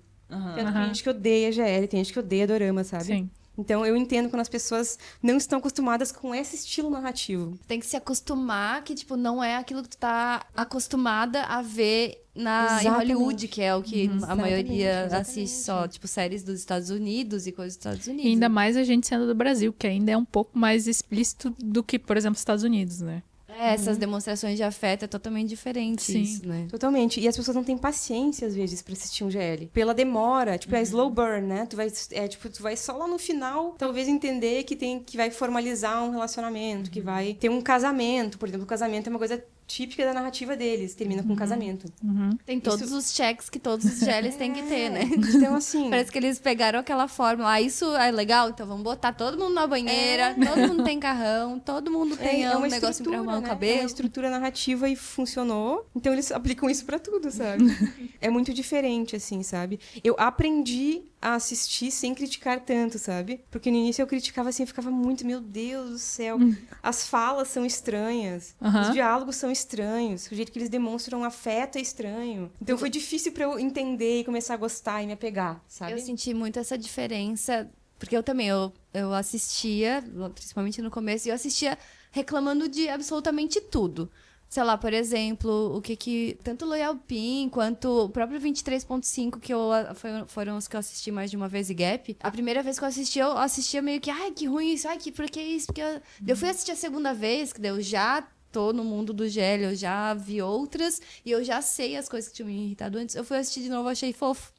Tem gente que odeia GL, tem gente que odeia dorama, sabe? Sim. Então, eu entendo quando as pessoas não estão acostumadas com esse estilo narrativo. Tem que se acostumar que, tipo, não é aquilo que tu tá acostumada a ver em Exatamente. Hollywood, que é o que a maioria exatamente. assiste só, tipo, séries dos Estados Unidos e coisas dos Estados Unidos. E ainda mais a gente sendo do Brasil, que ainda é um pouco mais explícito do que, por exemplo, os Estados Unidos, né? Essas demonstrações de afeto é totalmente diferente Sim. isso, né? Totalmente. E as pessoas não têm paciência, às vezes, pra assistir um GL. Pela demora. Tipo, é slow burn, né? Tu vai só lá no final, talvez entender que vai formalizar um relacionamento, que vai ter um casamento. Por exemplo, o casamento é uma coisa típica da narrativa deles. Termina com um casamento. Tem todos os checks que todos os GLs têm que ter, né? Então, assim... Parece que eles pegaram aquela fórmula. Ah, isso é legal? Então vamos botar todo mundo na banheira, todo mundo tem carrão, todo mundo tem um negocinho pra arrumar o né? cabelo. É uma estrutura narrativa e funcionou. Então eles aplicam isso pra tudo, sabe? É muito diferente, assim, sabe? Eu aprendi a assistir sem criticar tanto, sabe? Porque no início eu criticava assim, eu ficava muito, meu Deus do céu, as falas são estranhas, os diálogos são estranhos, o jeito que eles demonstram afeto é estranho. Então foi difícil pra eu entender e começar a gostar e me apegar, sabe? Eu senti muito essa diferença, porque eu também, eu assistia, principalmente no começo, e eu assistia reclamando de absolutamente tudo. Sei lá, por exemplo, o que tanto o Loyal Pin quanto o próprio 23.5, foram os que eu assisti mais de uma vez e Gap. A primeira vez que eu assistia meio que, ai, que ruim isso, ai, por que isso? Porque eu fui assistir a segunda vez, que daí eu já tô no mundo do GL, eu já vi outras e eu já sei as coisas que tinham me irritado antes. Eu fui assistir de novo, achei fofo.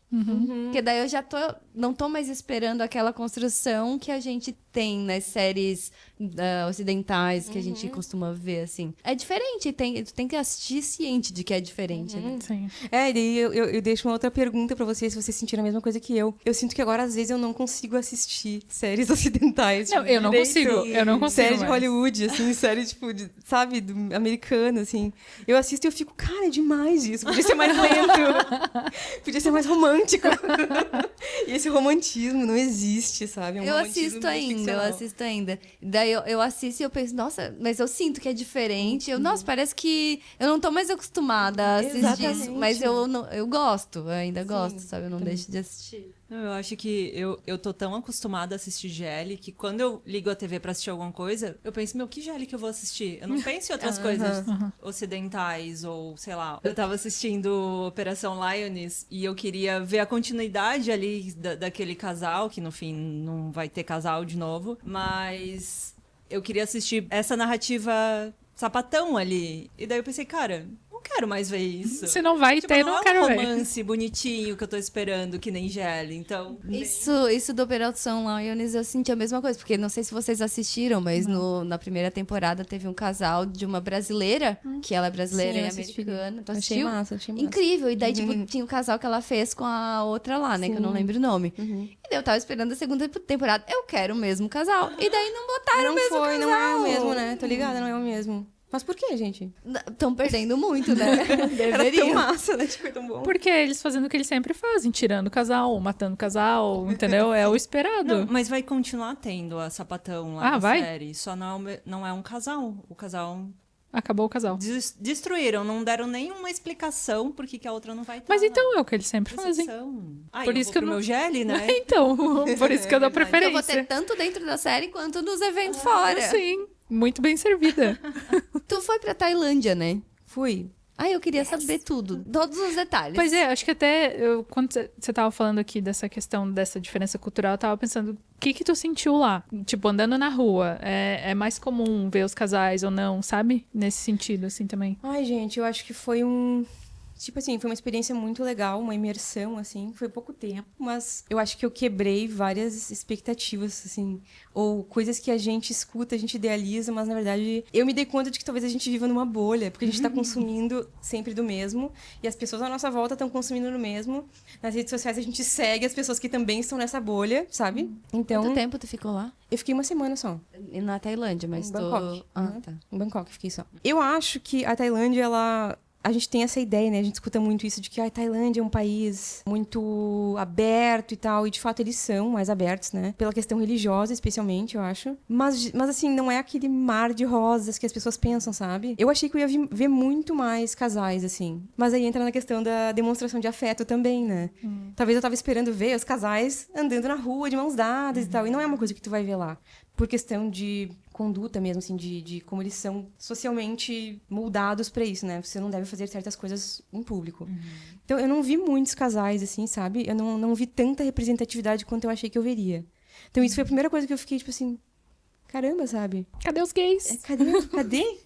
Porque daí eu já não tô mais esperando aquela construção que a gente tem nas séries ocidentais que a gente costuma ver, assim. É diferente, tu tem que assistir ciente de que é diferente, né? Sim. E daí eu deixo uma outra pergunta pra vocês, se vocês sentiram a mesma coisa que eu. Eu sinto que agora, às vezes, eu não consigo assistir séries ocidentais. Não, eu não consigo Série de mais. Hollywood, assim, série, tipo, sabe, americana, assim. Eu assisto e eu fico, cara, é demais isso. Podia ser mais lento. Podia ser mais romântico. E esse romantismo não existe, sabe? É um Eu romantismo assisto ainda. Daí eu assisto e eu penso, nossa, mas eu sinto que é diferente. Nossa, parece que eu não tô mais acostumada a assistir Exatamente. isso. Mas eu gosto, eu ainda gosto, sabe? Eu não deixo de assistir. Não, eu acho que eu tô tão acostumada a assistir GL que quando eu ligo a TV pra assistir alguma coisa, eu penso, meu, que GL que eu vou assistir? Eu não penso em outras coisas ocidentais ou, sei lá. Eu tava assistindo Operação Lioness e eu queria ver a continuidade ali daquele casal, que no fim não vai ter casal de novo, mas eu queria assistir essa narrativa sapatão ali. E daí eu pensei, cara, não quero mais ver isso. Se não vai ter, não quero é um ver. romance bonitinho que eu tô esperando, que nem GL, então... Isso do Operação Lioness eu senti a mesma coisa, porque não sei se vocês assistiram, mas na primeira temporada teve um casal de uma brasileira, que ela é brasileira Sim, eu e assisti. americana. Tu Achei assistiu? massa, achei massa. Incrível. E daí, tipo, tinha o casal que ela fez com a outra lá, né? Que eu não lembro o nome. E daí eu tava esperando a segunda temporada. Eu quero o mesmo casal. E daí não botaram o mesmo casal. Não é o mesmo, né? Tô ligada, não é o mesmo. Mas por que, gente? Estão perdendo muito, né? Era tão massa, né? Tipo, é tão bom. Porque eles fazendo o que eles sempre fazem, tirando o casal, matando o casal, entendeu? É o esperado. Não, mas vai continuar tendo a sapatão lá na vai? série. Só não é um casal. O casal... Acabou o casal. Destruíram, não deram nenhuma explicação por que a outra não vai estar. Mas então é o que eles sempre fazem. Por isso que eu meu GL, né? Então, por isso que eu dou Eu preferência. vou ter tanto dentro da série quanto nos eventos fora. Sim, muito bem servida. Tu foi pra Tailândia, né? Fui. Eu queria saber tudo. Todos os detalhes. Pois é, acho que até quando você tava falando aqui dessa questão, dessa diferença cultural, eu tava pensando, o que tu sentiu lá? Tipo, andando na rua, é mais comum ver os casais ou não, sabe? Nesse sentido, assim, também. Ai, gente, eu acho que foi Tipo assim, foi uma experiência muito legal, uma imersão, assim. Foi pouco tempo, mas eu acho que eu quebrei várias expectativas, assim. Ou coisas que a gente escuta, a gente idealiza, mas na verdade eu me dei conta de que talvez a gente viva numa bolha, porque a gente tá consumindo sempre do mesmo, e as pessoas à nossa volta estão consumindo do mesmo. Nas redes sociais a gente segue as pessoas que também estão nessa bolha, sabe? Então, Quanto tempo tu ficou lá? eu fiquei uma semana só. E na Tailândia, mas Em Bangkok. Tá. Em Bangkok, fiquei só. Eu acho que a Tailândia, a gente tem essa ideia, né? A gente escuta muito isso de que a Tailândia é um país muito aberto e tal. E, de fato, eles são mais abertos, né? Pela questão religiosa, especialmente, eu acho. Mas assim, não é aquele mar de rosas que as pessoas pensam, sabe? Eu achei que eu ia ver muito mais casais, assim. Mas aí entra na questão da demonstração de afeto também, né? Talvez eu tava esperando ver os casais andando na rua, de mãos dadas e tal. E não é uma coisa que tu vai ver lá. Por questão de conduta mesmo, assim, de como eles são socialmente moldados pra isso, né? Você não deve fazer certas coisas em público. Então, eu não vi muitos casais, assim, sabe? Eu não vi tanta representatividade quanto eu achei que eu veria. Então, isso foi a primeira coisa que eu fiquei, tipo assim... Caramba, sabe? Cadê os gays? Cadê?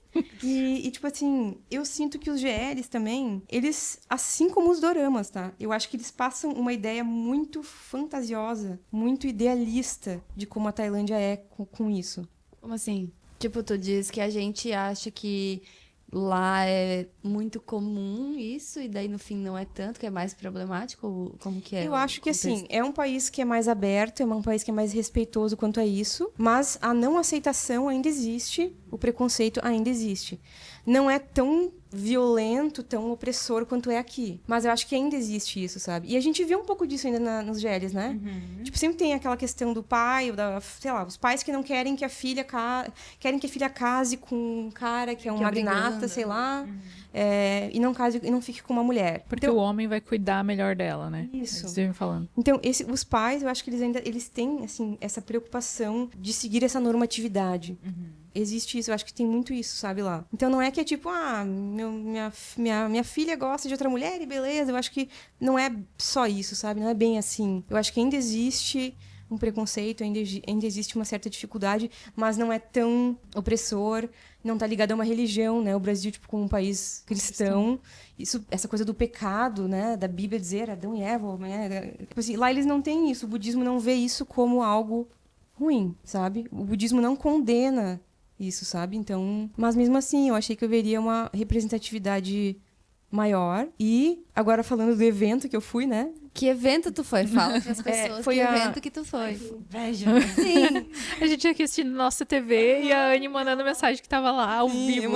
E, tipo assim, eu sinto que os GLs também, eles, assim como os doramas, tá? Eu acho que eles passam uma ideia muito fantasiosa, muito idealista de como a Tailândia é com isso. Como assim? Tipo, tu diz que a gente acha que lá é muito comum isso, e daí no fim não é tanto, que é mais problemático? Como que é? Eu acho que, assim, é um país que é mais aberto, é um país que é mais respeitoso quanto a isso, mas a não aceitação ainda existe, o preconceito ainda existe. não é tão violento, tão opressor quanto é aqui. Mas eu acho que ainda existe isso, sabe? E a gente vê um pouco disso ainda nos GLs, né? Tipo, sempre tem aquela questão do pai, sei lá, os pais que não querem que a filha case com um cara que é um magnata, sei lá, e não fique com uma mulher. Porque Então, o homem vai cuidar melhor dela, né? Isso. Eles vivem falando. Então, os pais, eu acho que eles têm, assim, essa preocupação de seguir essa normatividade. Existe isso, eu acho que tem muito isso, sabe, lá. Então, não é que é tipo, minha filha gosta de outra mulher e beleza. Eu acho que não é só isso, sabe? Não é bem assim. Eu acho que ainda existe um preconceito, ainda existe uma certa dificuldade, mas não é tão opressor, não tá ligado a uma religião, né? O Brasil, tipo, como um país cristão, essa coisa do pecado, né? Da Bíblia dizer Adão e Eva, né? Tipo assim, lá eles não têm isso, o budismo não vê isso como algo ruim, sabe? O budismo não condena isso, sabe? Então, mas mesmo assim, eu achei que eu veria uma representatividade maior. E agora falando do evento que eu fui, né? Que evento tu foi? Fala pras pessoas foi que a- evento que tu foi. Inveja. Sim. A gente tinha que assistir na nossa TV e a Anne mandando mensagem que tava lá ao vivo.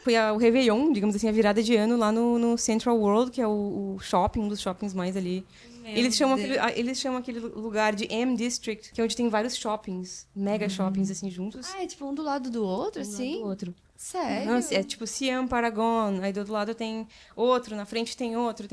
Foi o Réveillon, digamos assim, a virada de ano lá no Central World, que é o shopping, um dos shoppings mais ali. Eles chamam aquele lugar de M District, que é onde tem vários shoppings, mega shoppings, assim, juntos. Ah, é tipo um do lado do outro, Um lado assim? do outro. Sério? Nossa, é tipo Siam Paragon, aí do outro lado tem outro, na frente tem outro,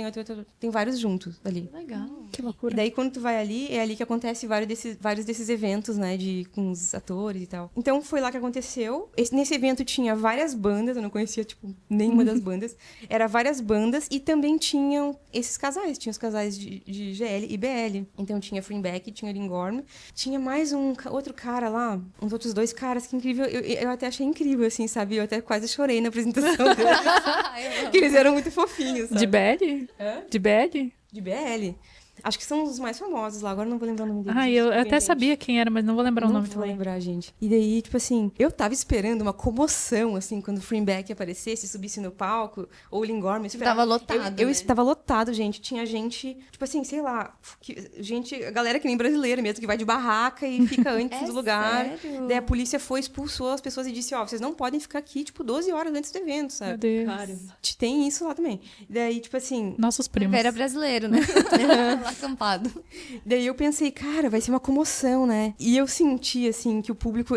tem vários juntos ali. Legal. Que E loucura. daí, quando tu vai ali, é ali que acontece vários desses eventos, né? Com os atores e tal. Então, foi lá que aconteceu. Nesse evento tinha várias bandas, eu não conhecia, tipo, nenhuma das bandas. Era várias bandas e também tinham esses casais. Tinha os casais de GL e BL. Então, tinha Freeback, tinha Lingorn. Tinha mais outro cara lá, uns outros dois caras, que incrível. Eu até achei incrível, assim, sabe? Eu até quase chorei na apresentação deles. Porque eles eram muito fofinhos, sabe? De BL? Hã? De BL? De BL. Acho que são os mais famosos lá, agora eu não vou lembrar o nome deles. Ah, eu desculpem, até gente. sabia quem era, mas não vou lembrar o Não nome vou também. lembrar, gente. E daí, tipo assim, eu tava esperando uma comoção, assim, quando o Freeback aparecesse, subisse no palco, ou o Lingorm. Tava lotado, Eu né? estava lotado, gente. Tinha gente, tipo assim, sei lá, a galera que nem brasileira mesmo, que vai de barraca e fica antes É do lugar. sério? Daí a polícia expulsou as pessoas e disse, vocês não podem ficar aqui, tipo, 12 horas antes do evento, Meu sabe? Deus. Cara. Tem isso lá também. Daí, tipo assim, Nossos primos. Era brasileiro, né? Lá acampado. daí eu pensei, cara, vai ser uma comoção, né? E eu senti, assim, que o público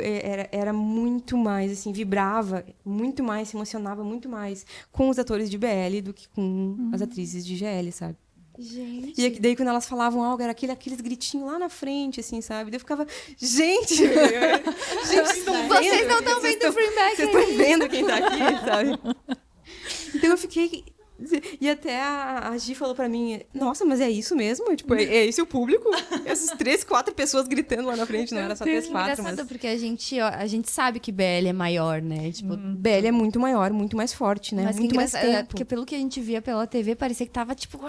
era muito mais, assim, vibrava muito mais, se emocionava muito mais com os atores de BL do que com as atrizes de GL, sabe? Gente. E daí, quando elas falavam algo, era aqueles gritinhos lá na frente, assim, sabe? Daí eu ficava, gente, vocês estão vendo? Vocês não estão vendo o Freeback Vocês aí. estão vendo quem tá aqui, sabe? Então eu fiquei... E até a Gi falou pra mim, nossa, mas é isso mesmo? Tipo, é esse o público? Essas 3, 4 pessoas gritando lá na frente, não era só 3, 4, Engraçado, mas... porque a gente sabe que BL é maior, né? Tipo, BL é muito maior, muito mais forte, né? mas que muito mais engraçado, tempo. porque pelo que a gente via pela TV, parecia que tava, tipo,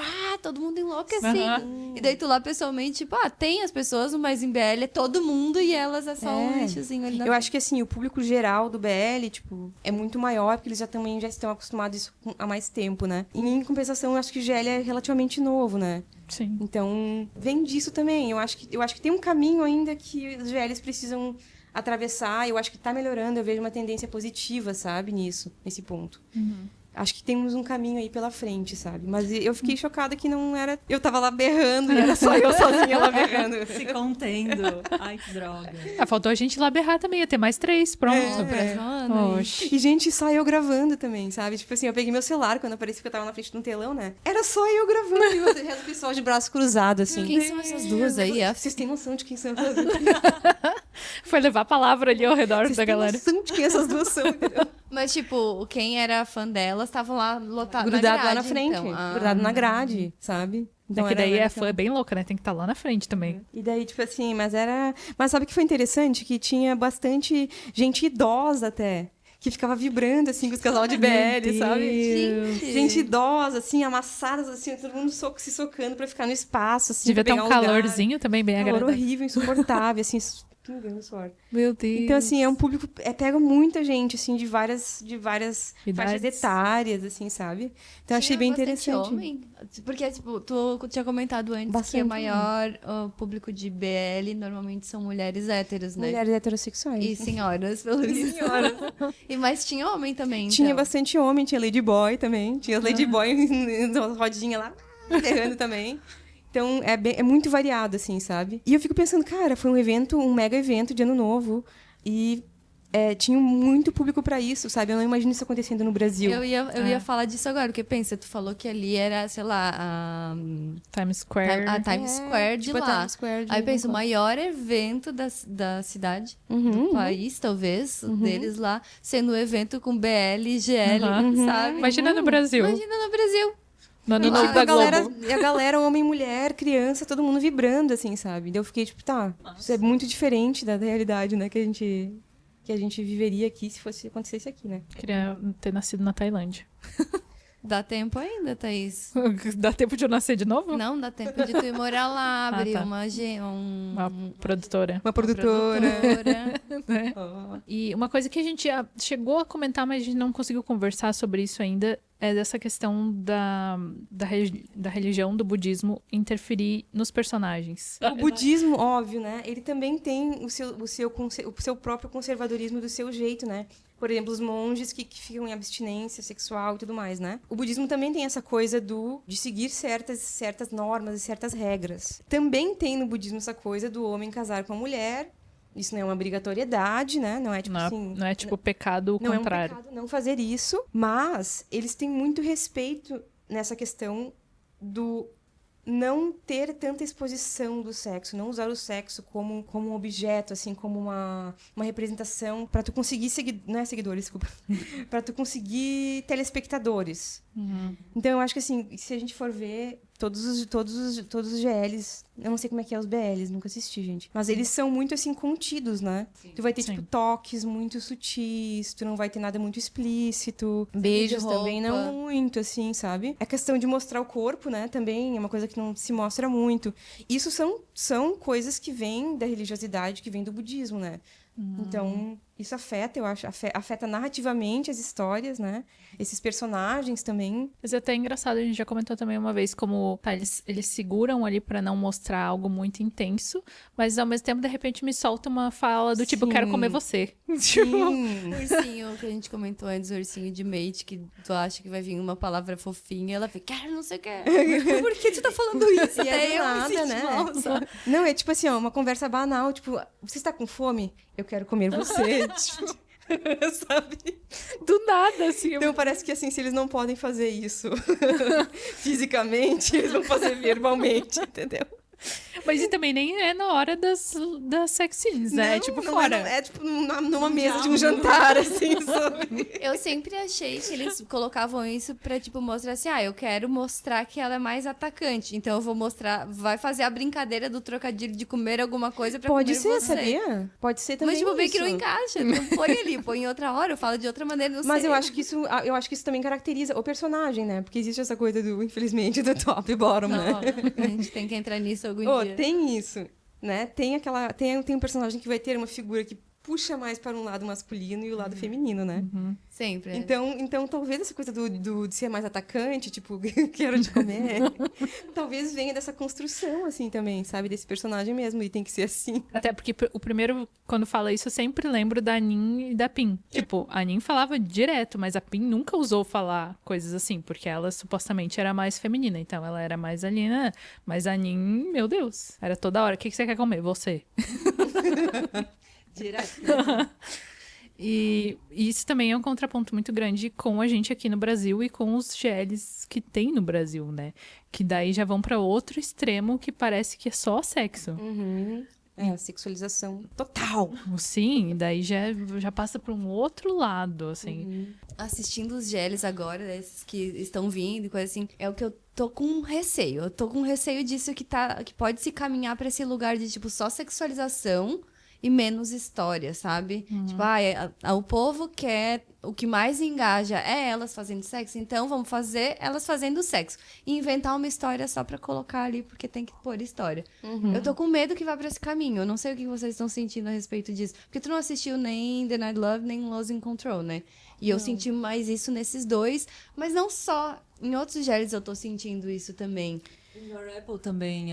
todo mundo enlouquecido. Aham. E daí tu lá pessoalmente, tipo, tem as pessoas, mas em BL é todo mundo e elas é só um lixozinho ali na Eu acho que, assim, o público geral do BL, tipo, é muito maior, porque eles já estão acostumados a isso há mais tempo, né? E, em compensação, eu acho que o GL é relativamente novo, né? Sim. Então, vem disso também. Eu acho que tem um caminho ainda que os GLs precisam atravessar. Eu acho que tá melhorando. Eu vejo uma tendência positiva, sabe? Nesse ponto. Acho que temos um caminho aí pela frente, sabe? Mas eu fiquei chocada que não era... Eu tava lá berrando e era só eu sozinha lá berrando. Se contendo. Ai, que droga. Ah, faltou a gente lá berrar também, ia ter mais 3, pronto. Oxe. E, gente, só eu gravando também, sabe? Tipo assim, eu peguei meu celular quando apareci que eu tava na frente de um telão, né? Era só eu gravando. E o pessoal de braço cruzado, assim. Quem são essas duas aí? Vocês têm noção de quem são essas duas? Foi levar a palavra ali ao redor Vocês da têm galera. noção de quem essas duas são, entendeu? Mas, tipo, quem era fã delas tava lá lotado Grudado lá na grade, frente. então. Grudado na grade, sabe? É que daí era- é bem louca, né? Tem que estar lá na frente também. E daí, tipo assim, mas sabe o que foi interessante? Que tinha bastante gente idosa até. Que ficava vibrando, assim, com os casal de BL, sabe? Gente. Gente idosa, assim, amassadas, assim, todo mundo se socando pra ficar no espaço, assim. Devia pra ter um pegar lugar. calorzinho também bem Calor agradável. horrível, insuportável, assim, pingando suor. Meu Deus. Então, assim, é um público... pega muita gente, assim, de várias faixas Idades. etárias, assim, sabe? Então, achei Tinha bem bastante interessante. homem? Porque, tipo, tu tinha comentado antes que Bastante o maior público de BL normalmente são mulheres héteros, né? Mulheres heterossexuais. E senhoras, pelo visto. Mas tinha homem também, Tinha então. bastante homem, tinha ladyboy também. Tinha as ladyboy nas rodinhas lá, ferrando também. Então, é muito variado, assim, sabe? E eu fico pensando, cara, foi um mega evento de Ano Novo. E tinha muito público pra isso, sabe? Eu não imagino isso acontecendo no Brasil. Eu ia falar disso agora, porque pensa, tu falou que ali era, sei lá, Times Square. a Times Square de tipo a lá. Times Square de Aí pensa, o Bangkok. maior evento da cidade, do país, talvez, deles lá, sendo um evento com BL, GL, sabe? Imagina no Brasil. Imagina no Brasil. No Ano E, Novo tipo, da a galera, Globo. e a galera, homem, mulher, criança, todo mundo vibrando, assim, sabe? Daí eu fiquei, tipo, tá, isso é muito diferente da realidade, né, que a gente viveria aqui se acontecesse aqui, né? Queria ter nascido na Tailândia. Dá tempo ainda, Thaís. Dá tempo de eu nascer de novo? Não, dá tempo de tu ir morar lá, abrir tá. uma Uma produtora. Uma produtora. Né? E uma coisa que a gente chegou a comentar, mas a gente não conseguiu conversar sobre isso ainda, é dessa questão da religião, do budismo, interferir nos personagens. O budismo, óbvio, né? Ele também tem o seu próprio conservadorismo do seu jeito, né? Por exemplo, os monges que ficam em abstinência sexual e tudo mais, né? O budismo também tem essa coisa de seguir certas normas e certas regras. Também tem no budismo essa coisa do homem casar com a mulher. Isso não é uma obrigatoriedade, né? Não é tipo assim... Não é tipo pecado o Não contrário. é um pecado não fazer isso, mas eles têm muito respeito nessa questão do não ter tanta exposição do sexo, não usar o sexo como um objeto, assim, como uma representação para tu conseguir não é seguidores, desculpa, para tu conseguir telespectadores. Então eu acho que assim, se a gente for ver todos os GLs, eu não sei como é que é os BLs, nunca assisti, gente, mas eles são muito assim contidos, né? Tu vai ter Sim. tipo toques muito sutis, tu não vai ter nada muito explícito, Beijo, beijos também roupa. não muito assim, sabe? É questão de mostrar o corpo, né? Também é uma coisa que não se mostra muito. Isso são coisas que vêm da religiosidade, que vêm do budismo, né? Então, isso afeta, eu acho, afeta narrativamente as histórias, né? Esses personagens também. Mas é até engraçado, a gente já comentou também uma vez como eles seguram ali pra não mostrar algo muito intenso, mas ao mesmo tempo, de repente, me solta uma fala do tipo, eu quero Sim. comer você. Tipo, Sim. O ursinho que a gente comentou antes, o ursinho de mate, que tu acha que vai vir uma palavra fofinha, ela fica, quero não sei o que. Por que tu tá falando isso? E é Até do eu me nada, senti né? mal, sabe? Não, é tipo assim, ó, uma conversa banal, tipo, você está com fome? Eu quero comer você. Tipo, sabe? do nada, assim. Então parece que assim, se eles não podem fazer isso fisicamente, eles vão fazer verbalmente, entendeu? Mas e também nem é na hora das sex scenes, né? É tipo não fora. É tipo numa mesa de um jantar, assim, sabe? Eu sempre achei que eles colocavam isso pra, tipo, mostrar assim, eu quero mostrar que ela é mais atacante. Então eu vou mostrar, vai fazer a brincadeira do trocadilho de comer alguma coisa pra Pode comer ser, você. sabia? Pode ser também Mas, tipo, bem que não isso. encaixa. Não põe ali, põe em outra hora, eu falo de outra maneira, não Mas sei. eu acho que isso também caracteriza o personagem, né? Porque existe essa coisa infelizmente, do top e bottom, né? A gente tem que entrar nisso algum dia. Tem isso, né? Tem um personagem que vai ter uma figura que puxa mais para um lado masculino e o lado feminino, né? Sempre. é. Então talvez essa coisa de ser mais atacante, tipo, quero te comer, talvez venha dessa construção, assim, também, sabe? Desse personagem mesmo, e tem que ser assim. Até porque o primeiro, quando fala isso, eu sempre lembro da Nin e da Pin. Tipo, a Nin falava direto, mas a Pin nunca usou falar coisas assim, porque ela supostamente era mais feminina, então ela era mais ali, né? Mas a Nin, meu Deus, era toda hora, o que você quer comer? Você. Direto. E isso também é um contraponto muito grande com a gente aqui no Brasil e com os GLs que tem no Brasil, né? Que daí já vão pra outro extremo que parece que é só sexo. É, a sexualização total. Sim, e daí já passa pra um outro lado, assim. Assistindo os GLs agora, esses que estão vindo e coisa assim, é o que eu tô com receio. Eu tô com receio disso que pode se caminhar pra esse lugar de, tipo, só sexualização e menos história, sabe? Tipo, o povo quer... O que mais engaja é elas fazendo sexo, então vamos fazer elas fazendo sexo. E inventar uma história só pra colocar ali, porque tem que pôr história. Eu tô com medo que vá pra esse caminho. Eu não sei o que vocês estão sentindo a respeito disso. Porque tu não assistiu nem The Night Love, nem Losing Control, né? E eu senti mais isso nesses dois. Mas não só. Em outros géneros eu tô sentindo isso também. Em Your Apple também,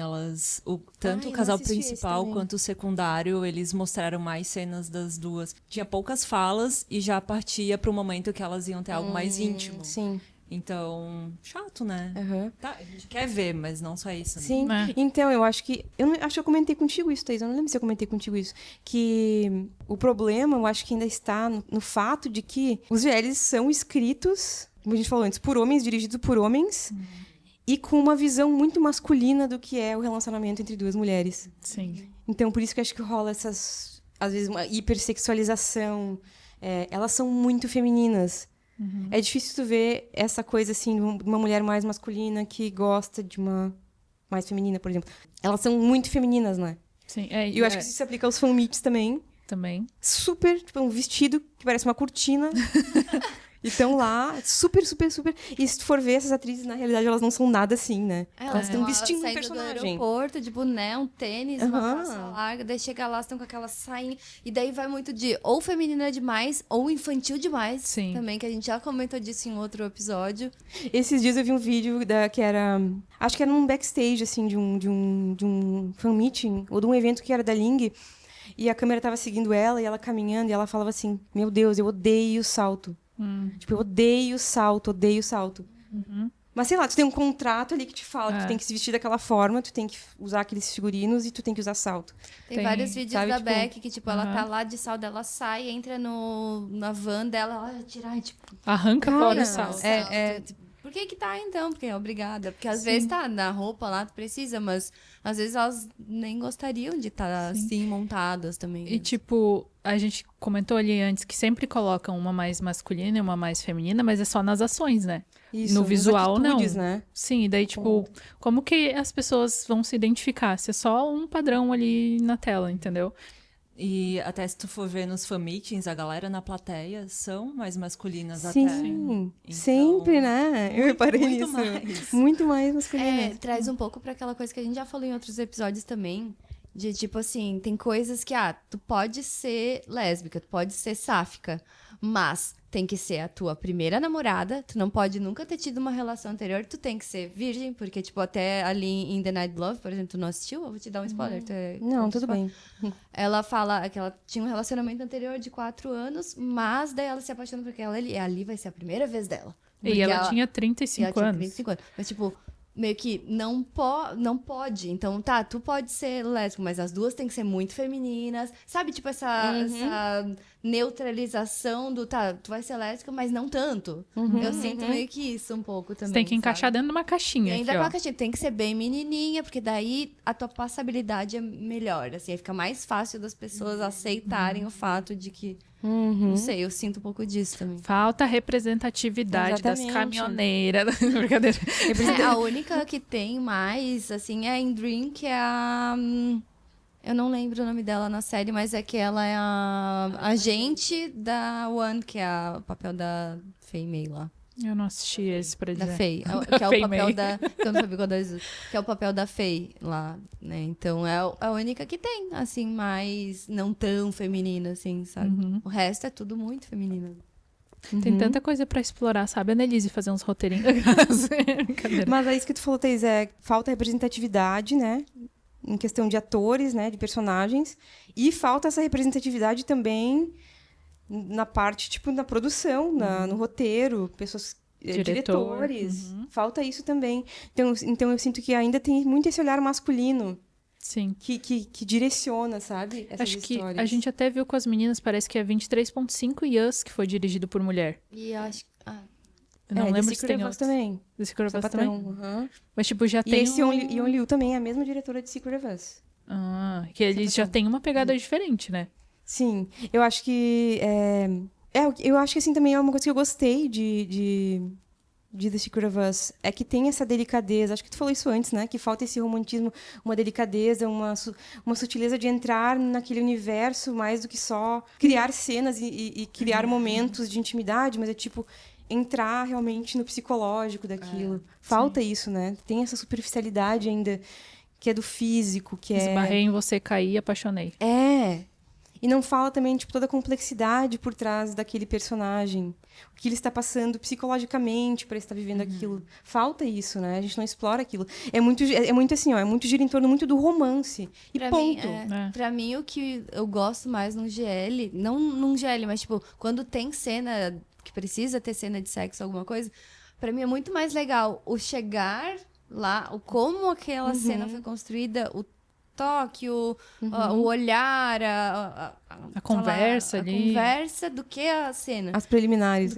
tanto Ai, o casal não assisti esse principal também. quanto o secundário, eles mostraram mais cenas das duas. Tinha poucas falas e já partia pro momento que elas iam ter algo mais íntimo. Sim. Então, chato, né? Aham. Tá, a gente quer ver, mas não só isso, né? Sim, É. então eu acho que. Acho que eu comentei contigo isso, Thaís. Eu não lembro se eu comentei contigo isso. Que o problema, eu acho que ainda está no fato de que os realities são escritos, como a gente falou antes, por homens, dirigidos por homens, e com uma visão muito masculina do que é o relacionamento entre duas mulheres. Sim. Então, por isso que eu acho que rola essas. Às vezes, uma hipersexualização. Elas são muito femininas. É difícil tu ver essa coisa assim, de uma mulher mais masculina que gosta de uma mais feminina, por exemplo. Elas são muito femininas, né? Sim. E eu acho que isso se aplica aos fanmeets também. Também. Super, tipo, um vestido que parece uma cortina. E estão lá, super, super, super. E se tu for ver, essas atrizes, na realidade, elas não são nada assim, né? Elas estão vestindo um saindo personagem. do aeroporto, de boné, um tênis, uma Aham. calça larga, daí chega lá, estão com aquela sainha. E daí vai muito de ou feminina demais, ou infantil demais. Sim. Também, que a gente já comentou disso em outro episódio. Esses dias eu vi um vídeo que era... Acho que era num backstage, assim, de um fan meeting, ou de um evento que era da Ling. E a câmera tava seguindo ela, e ela caminhando, e ela falava assim, meu Deus, eu odeio salto. Tipo, eu odeio salto, odeio salto. Mas sei lá, tu tem um contrato ali que te fala que tu tem que se vestir daquela forma, tu tem que usar aqueles figurinos e tu tem que usar salto. Tem Tem, vários vídeos sabe, da tipo, Beck que, tipo, ela tá lá de salto, ela sai, entra na van dela, ela vai tirar, tipo... Arranca Cara, fora o salto. Tipo, por que que tá, então? Porque é obrigada. Porque às vezes tá na roupa lá, tu precisa, mas às vezes elas nem gostariam de estar assim montadas também. E, tipo, a gente comentou ali antes que sempre colocam uma mais masculina e uma mais feminina, mas é só nas ações, né? Isso, No nas visual, atitudes, não. né? Sim, e daí, tipo, como que as pessoas vão se identificar? Se é só um padrão ali na tela, entendeu? E até se tu for ver nos fan meetings, a galera na plateia são mais masculinas até. Sim, Então, sempre, né? Eu reparei muito nisso. mais. Muito mais masculina. Traz um pouco pra aquela coisa que a gente já falou em outros episódios também. De tipo assim, tem coisas que, tu pode ser lésbica, tu pode ser sáfica, mas tem que ser a tua primeira namorada, tu não pode nunca ter tido uma relação anterior, tu tem que ser virgem, porque, tipo, até ali em The Night Love, por exemplo, tu não assistiu? Eu vou te dar um spoiler. Não, tudo bem. Ela fala que ela tinha um relacionamento anterior de 4 anos, mas daí ela se apaixona por aquela ali vai ser a primeira vez dela. E Porque ela tinha e ela 35 tinha anos. 35 anos. Mas, tipo, meio que não pode. Então, tá, tu pode ser lésbico, mas as duas têm que ser muito femininas. Sabe, tipo, essa neutralização do, tá, tu vai ser lésbica, mas não tanto. Eu sinto meio que isso um pouco também. Você tem que encaixar sabe? dentro de uma E caixinha ainda aqui, com ó. a caixinha, tem que ser bem menininha, porque daí a tua passabilidade é melhor, assim, aí fica mais fácil das pessoas aceitarem o fato de que, não sei, eu sinto um pouco disso também. Falta representatividade das Exatamente. caminhoneiras. Brincadeira. A única que tem mais, assim, é em Dream, que é a... eu não lembro o nome dela na série, mas é que ela é a agente da One, que é o papel da Fei Mei lá. Eu não assisti esse, pra Da dizer. Fei, que é o Fei papel Mei. da... Que eu não sabia qual das... Que é o papel da Fei lá, né? Então é a única que tem, assim, mais não tão feminina, assim, sabe? O resto é tudo muito feminino. Tem tanta coisa pra explorar, sabe? A Annelise fazer uns roteirinhos. Brincadeira. Mas é isso que tu falou, Thaís, falta representatividade, né? Em questão de atores, né? De personagens. E falta essa representatividade também na parte, tipo, na produção, no roteiro, pessoas... Diretor. diretores. Falta isso também. Então eu sinto que ainda tem muito esse olhar masculino Sim. que direciona, sabe? Essas Acho que histórias. a gente até viu com as meninas, parece que é 23.5 Yes, que foi dirigido por mulher. E eu acho que... Eu não The lembro se Secret tem of Us outros. também. The Secret of Us Sapatão. também? Aham. Mas, tipo, já E tem esse Yeon Liu também é a mesma diretora de Secret of Us. Ah, que eles já têm uma pegada diferente, né? Sim, eu acho que eu acho que assim também é uma coisa que eu gostei de The Secret of Us é que tem essa delicadeza. Acho que tu falou isso antes, né? Que falta esse romantismo, uma delicadeza, uma sutileza de entrar naquele universo mais do que só criar cenas e criar momentos de intimidade, mas é tipo entrar realmente no psicológico daquilo. Falta isso, né? Tem essa superficialidade ainda que é do físico, que é... Esbarrei em você, caí e apaixonei. E não fala também, tipo, toda a complexidade por trás daquele personagem. O que ele está passando psicologicamente para estar vivendo aquilo. Falta isso, né? A gente não explora aquilo. É muito assim, ó, é muito gira em torno muito do romance. E Pra ponto. Pra mim, o que eu gosto mais num GL, não num GL, mas tipo, quando tem cena, que precisa ter cena de sexo, alguma coisa, pra mim é muito mais legal o chegar lá, o como aquela cena foi construída, o toque, o olhar, A conversa ali. A conversa do que a cena. As preliminares.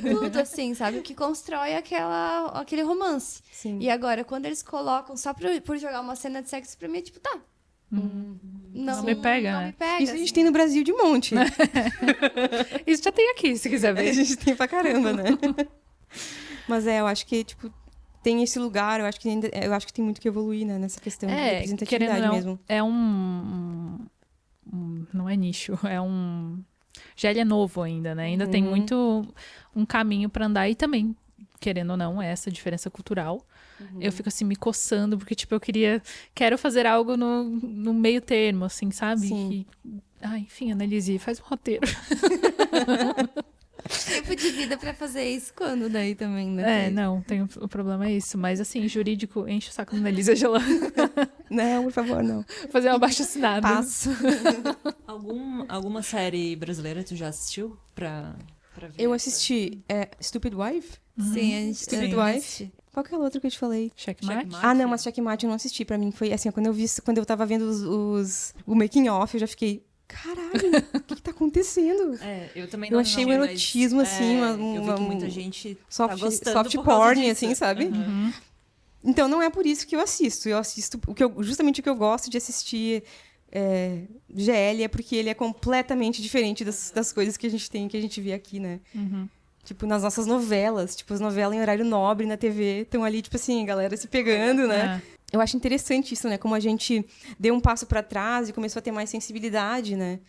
Tudo assim, sabe? O que constrói aquele romance. Sim. E agora, quando eles colocam só por jogar uma cena de sexo, pra mim é tipo, tá. Não me pega, não né? me pega. Isso a gente tem no Brasil de monte. Isso já tem aqui, se quiser A ver. gente tem pra caramba, né? Mas eu acho que, tipo, tem esse lugar, eu acho que tem muito que evoluir, né, nessa questão de Querendo representatividade ou não, mesmo. é não é nicho, já ele é novo ainda, né? Ainda tem muito um caminho pra andar e também, querendo ou não, essa diferença cultural. Eu fico assim me coçando porque tipo quero fazer algo no meio termo, assim, sabe? Sim. Enfim, Annelise, faz um roteiro. Tempo de vida pra fazer isso quando daí também, né? Não, o problema é isso. Mas assim, jurídico, enche o saco da Annelise Gelando. Não, por favor, não. Fazer uma abaixo-assinado. Passo. Alguma série brasileira tu já assistiu pra ver? Eu assisti Stupid Wife? Sim, a gente Stupid também Wife? Qual que é o outro que eu te falei? Checkmate. Checkmate. Ah, não, mas Checkmate eu não assisti. Pra mim foi assim, quando eu tava vendo o making off, eu já fiquei, caralho, o que tá acontecendo? Eu também Eu não achei um mas, erotismo, assim, eu vi que muita gente tá gostando soft por causa porn, disso. assim, sabe? Uhum. Então não é por isso que eu assisto. Eu assisto justamente o que eu gosto de assistir GL é porque ele é completamente diferente das coisas que a gente vê aqui, né? Uhum. Tipo, nas nossas novelas. Tipo, as novelas em horário nobre na TV estão ali, tipo assim, a galera se pegando, né? Eu acho interessante isso, né? Como a gente deu um passo pra trás e começou a ter mais sensibilidade, né?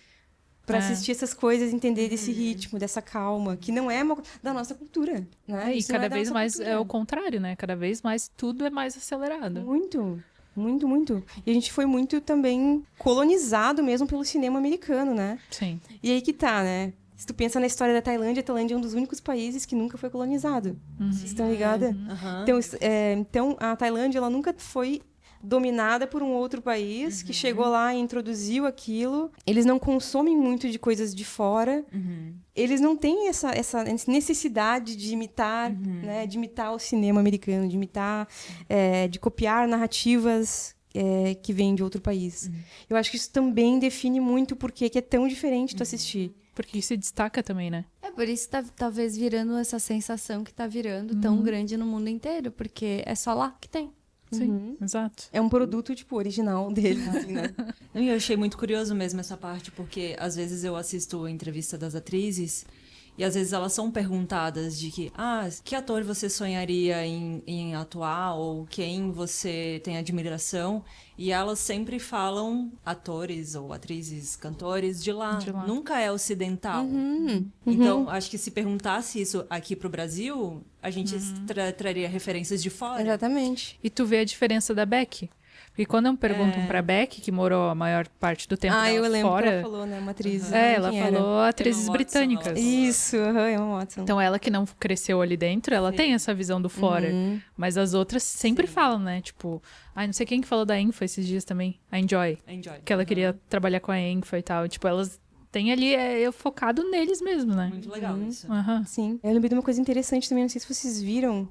Pra assistir essas coisas, entender desse ritmo, dessa calma, que não é da nossa cultura, né? E Isso não cada da vez nossa mais cultura. é o contrário, né? Cada vez mais tudo é mais acelerado. Muito, muito, muito. E a gente foi muito também colonizado mesmo pelo cinema americano, né? Sim. E aí que tá, né? Se tu pensa na história da Tailândia, a Tailândia é um dos únicos países que nunca foi colonizado. Vocês estão ligadas? Aham. Então, a Tailândia ela nunca foi dominada por um outro país que chegou lá e introduziu aquilo. Eles não consomem muito de coisas de fora. Eles não têm essa necessidade de imitar, né? De imitar o cinema americano, de imitar, de copiar narrativas que vêm de outro país. Eu acho que isso também define muito por que é tão diferente tu assistir. Porque se destaca também, né? É por isso que tá talvez virando essa sensação que tá virando tão grande no mundo inteiro, porque é só lá que tem. Sim, exato. É um produto, tipo, original deles, assim, né? E eu achei muito curioso mesmo essa parte, porque às vezes eu assisto a entrevista das atrizes e às vezes elas são perguntadas de que ator você sonharia em atuar ou quem você tem admiração, e elas sempre falam atores ou atrizes, cantores de lá. De lá. Nunca é ocidental. Então, acho que se perguntasse isso aqui pro Brasil, a gente traria referências de fora. Exatamente. E tu vê a diferença da Beck? Porque quando eu pergunto pra Beck, que morou a maior parte do tempo Eu dela lembro que fora... ela falou, né? Uma atriz. ela Quem era? falou atrizes Emma Watson, britânicas. ela falou. Isso, Emma Watson. Então, ela que não cresceu ali dentro, ela tem essa visão do fora. Mas as outras sempre falam, né? Tipo, não sei quem que falou da Enfa esses dias também. A Enjoy. Enjoy. Que ela queria trabalhar com a Enfa e tal. Tipo, elas têm ali, focado neles mesmo, né? Muito legal isso. Aham. Sim. Eu lembrei de uma coisa interessante também, não sei se vocês viram.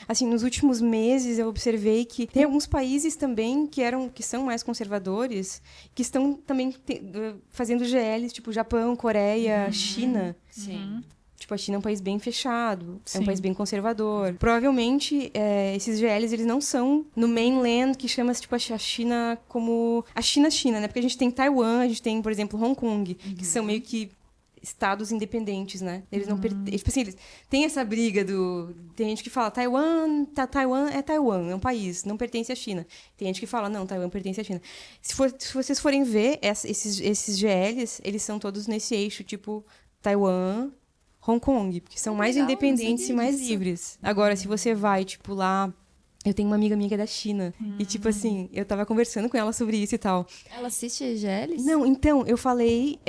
Assim, nos últimos meses eu observei que tem alguns países também que são mais conservadores, que estão também fazendo GLs, tipo Japão, Coreia, China. Sim. Tipo, a China é um país bem fechado, é um Sim. país bem conservador. Provavelmente, esses GLs, eles não são no mainland, que chama-se, tipo, a China como... A China, né? Porque a gente tem Taiwan, a gente tem, por exemplo, Hong Kong, que são meio que estados independentes, né? Eles não tipo assim, eles têm essa briga do... Tem gente que fala, Taiwan é Taiwan, é um país, não pertence à China. Tem gente que fala, não, Taiwan pertence à China. Se vocês forem ver, esses GLs, eles são todos nesse eixo, tipo, Taiwan, Hong Kong, porque são mais legal, independentes e não sabia mais disso. livres. Agora, se você vai, tipo, lá... Eu tenho uma amiga minha que é da China. E, tipo assim, eu tava conversando com ela sobre isso e tal. Ela assiste GLs? Não, então, eu falei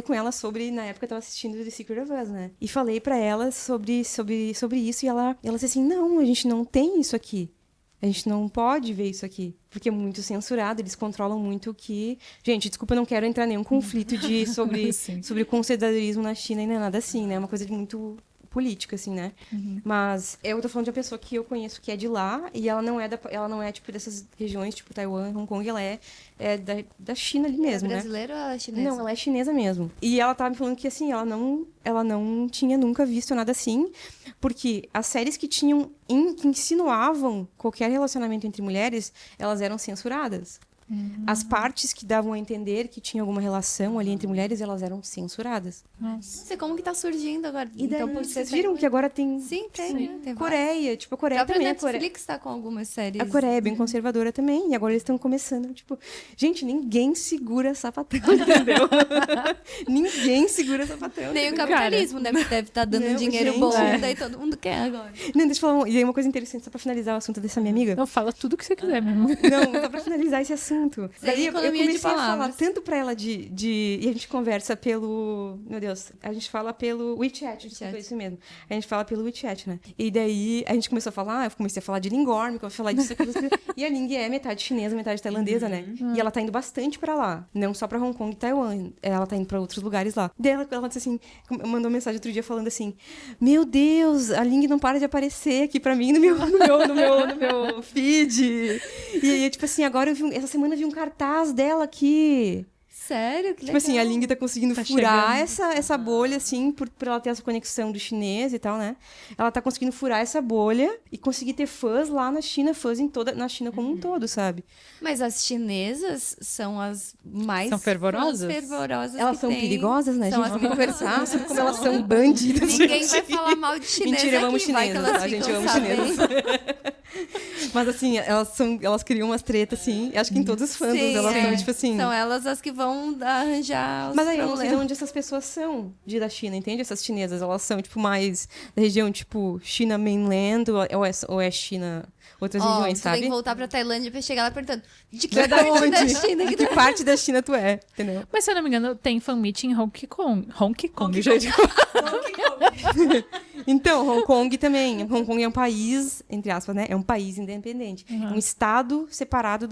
com ela sobre... Na época eu tava assistindo The Secret of Us, né? E falei pra ela sobre isso. E ela disse assim, não, a gente não tem isso aqui. A gente não pode ver isso aqui. Porque é muito censurado, eles controlam muito o que... Gente, desculpa, eu não quero entrar em nenhum conflito sobre conservadorismo na China e não é nada assim, né? É uma coisa de muito... política, assim, né? Mas eu tô falando de uma pessoa que eu conheço que é de lá e ela não é tipo, dessas regiões, tipo Taiwan, Hong Kong, ela é da China ali mesmo, é né? brasileira ou ela é chinesa? Não, ela é chinesa mesmo. E ela tava me falando que, assim, ela não tinha nunca visto nada assim, porque as séries que que insinuavam qualquer relacionamento entre mulheres, elas eram censuradas. As partes que davam a entender que tinha alguma relação ali entre mulheres, elas eram censuradas. Não sei como que tá surgindo agora. E daí, Então, por vocês ser viram que agora tem... Sim, tem. Tem Coreia, tipo, a A Coreia própria também. Netflix tá com algumas séries. A Coreia é bem conservadora também, e agora eles estão começando, tipo... Gente, ninguém segura sapatão, entendeu? Ninguém segura sapatão. Nem o entendeu? capitalismo deve estar dando Não, dinheiro gente, bom, é. daí todo mundo quer agora. Não, deixa eu falar, e aí uma coisa interessante, só pra finalizar o assunto dessa minha amiga. Não, fala tudo que você quiser mesmo. Não, só pra finalizar esse assunto. Daí eu economia de comecei a falar palavras. tanto pra ela e a gente conversa pelo... Meu Deus, a gente fala pelo WeChat, desculpa, isso mesmo. A gente fala pelo WeChat, né? E daí a gente começou a falar, eu comecei a falar de lingorme, eu falar disso, aquilo. E a Ling é metade chinesa, metade tailandesa, né? E ela tá indo bastante pra lá. Não só pra Hong Kong e Taiwan. Ela tá indo pra outros lugares lá. Daí ela disse assim, mandou mensagem outro dia falando assim, meu Deus, a Ling não para de aparecer aqui pra mim no meu feed. E aí, tipo assim, agora essa semana eu vi um cartaz dela aqui. Sério? Que Tipo assim, a Ling tá conseguindo Tá furar chegando. essa bolha, assim, por ela ter essa conexão do chinês e tal, né? Ela tá conseguindo furar essa bolha e conseguir ter fãs lá na China, na China como um todo, sabe? Mas as chinesas são as mais... São fervorosas? fervorosas Elas que são tem. perigosas, né? São A gente as vai conversar perigosas. sobre como elas são bandidas. Ninguém gente. vai falar mal de chinês Mentira, eu amo aqui, vai que chinesas, elas a gente ficam ama sabendo. chinesas. Mas assim, elas criam umas tretas, assim. Acho que em todos os fãs Sim, elas é. são, tipo assim... São elas as que vão arranjar os Mas aí eu não sei de problemas. onde essas pessoas são da China, entende? Essas chinesas, elas são, tipo, mais da região, tipo, China mainland ou é China... Outras Ó, regiões, tu tem sabe? que voltar pra Tailândia pra chegar lá perguntando de que Tu é da parte onde? da China que De que parte da China tu é, entendeu? Mas se eu não me engano, tem fan meet em Hong Kong. Hong Kong, gente. Então, Hong Kong também. Hong Kong é um país, entre aspas, né? É um país independente. Um estado separado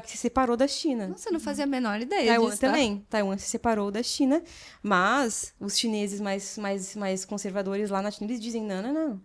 que se separou da China. Nossa, eu não fazia a menor ideia Taiwan disso, tá? também. Taiwan se separou da China, mas os chineses mais conservadores lá na China, eles dizem, não.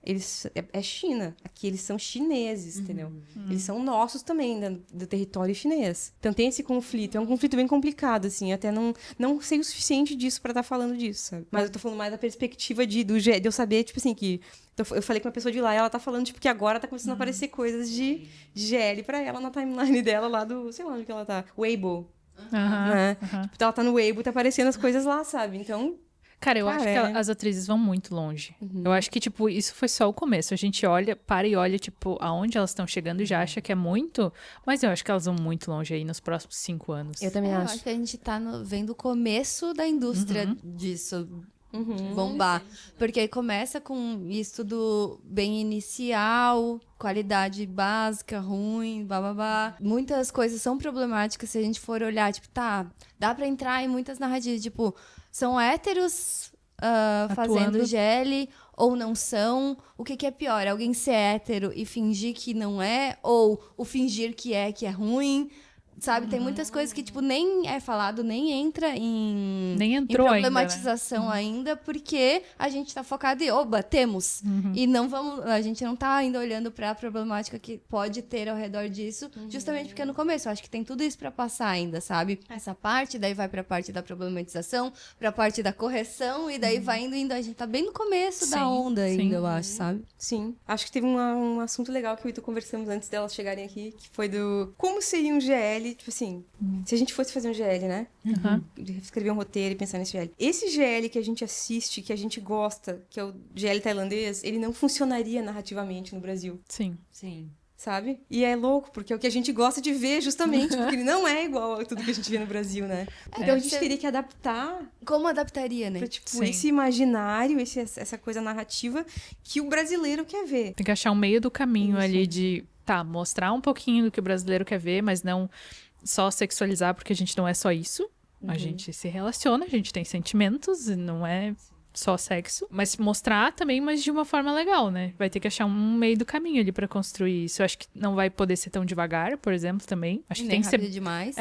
Eles, é China. Aqui eles são chineses, entendeu? Eles são nossos também, do território chinês. Então tem esse conflito. É um conflito bem complicado, assim. Até não sei o suficiente disso pra estar falando disso, sabe? Mas eu tô falando mais da perspectiva de eu saber, tipo assim, que... Eu falei com uma pessoa de lá e ela tá falando, tipo, que agora tá começando a aparecer coisas de GL pra ela na timeline dela lá do... Sei lá onde que ela tá. Weibo. Né? Tipo, ela tá no Weibo, tá aparecendo as coisas lá, sabe? Então... Cara, eu acho que as atrizes vão muito longe. Eu acho que, tipo, isso foi só o começo. A gente para e olha, tipo, aonde elas estão chegando e já acha que é muito. Mas eu acho que elas vão muito longe aí nos próximos 5 anos. Eu também Eu acho. acho que a gente tá vendo o começo da indústria disso bombar. Porque aí começa com isso do bem inicial, qualidade básica, ruim, bababá. Muitas coisas são problemáticas se a gente for olhar, tipo, dá pra entrar em muitas narrativas, tipo, são héteros fazendo GL ou não são? O que é pior? Alguém ser hétero e fingir que não é? Ou o fingir que é ruim? Sabe? Tem muitas coisas que, tipo, nem é falado, nem entra em... Nem entrou em ainda, né? problematização ainda, porque a gente tá focado em, temos. E a gente não tá ainda olhando pra problemática que pode ter ao redor disso, justamente porque no começo, eu acho que tem tudo isso pra passar ainda, sabe? Essa parte, daí vai pra parte da problematização, pra parte da correção, e daí vai indo, a gente tá bem no começo da onda ainda, eu acho, sabe? Sim. Acho que teve um assunto legal que eu e tu conversamos antes delas chegarem aqui, que foi do como seria um GL GL, tipo assim, se a gente fosse fazer um GL, né? Aham. Escrever um roteiro e pensar nesse GL. Esse GL que a gente assiste, que a gente gosta, que é o GL tailandês, ele não funcionaria narrativamente no Brasil, Sim. Sim. sabe? E é louco, porque é o que a gente gosta de ver, justamente, porque ele não é igual a tudo que a gente vê no Brasil, né? Então a gente teria que adaptar Como adaptaria, né? pra, tipo, Sim. esse imaginário, essa coisa narrativa que o brasileiro quer ver. Tem que achar um meio do caminho ali de, mostrar um pouquinho do que o brasileiro quer ver, mas não só sexualizar, porque a gente não é só isso. A gente se relaciona, a gente tem sentimentos, e não é só sexo. Mas mostrar também, mas de uma forma legal, né? Vai ter que achar um meio do caminho ali pra construir isso. Eu acho que não vai poder ser tão devagar, por exemplo, também. Acho que Nem tem que ser... rápido demais.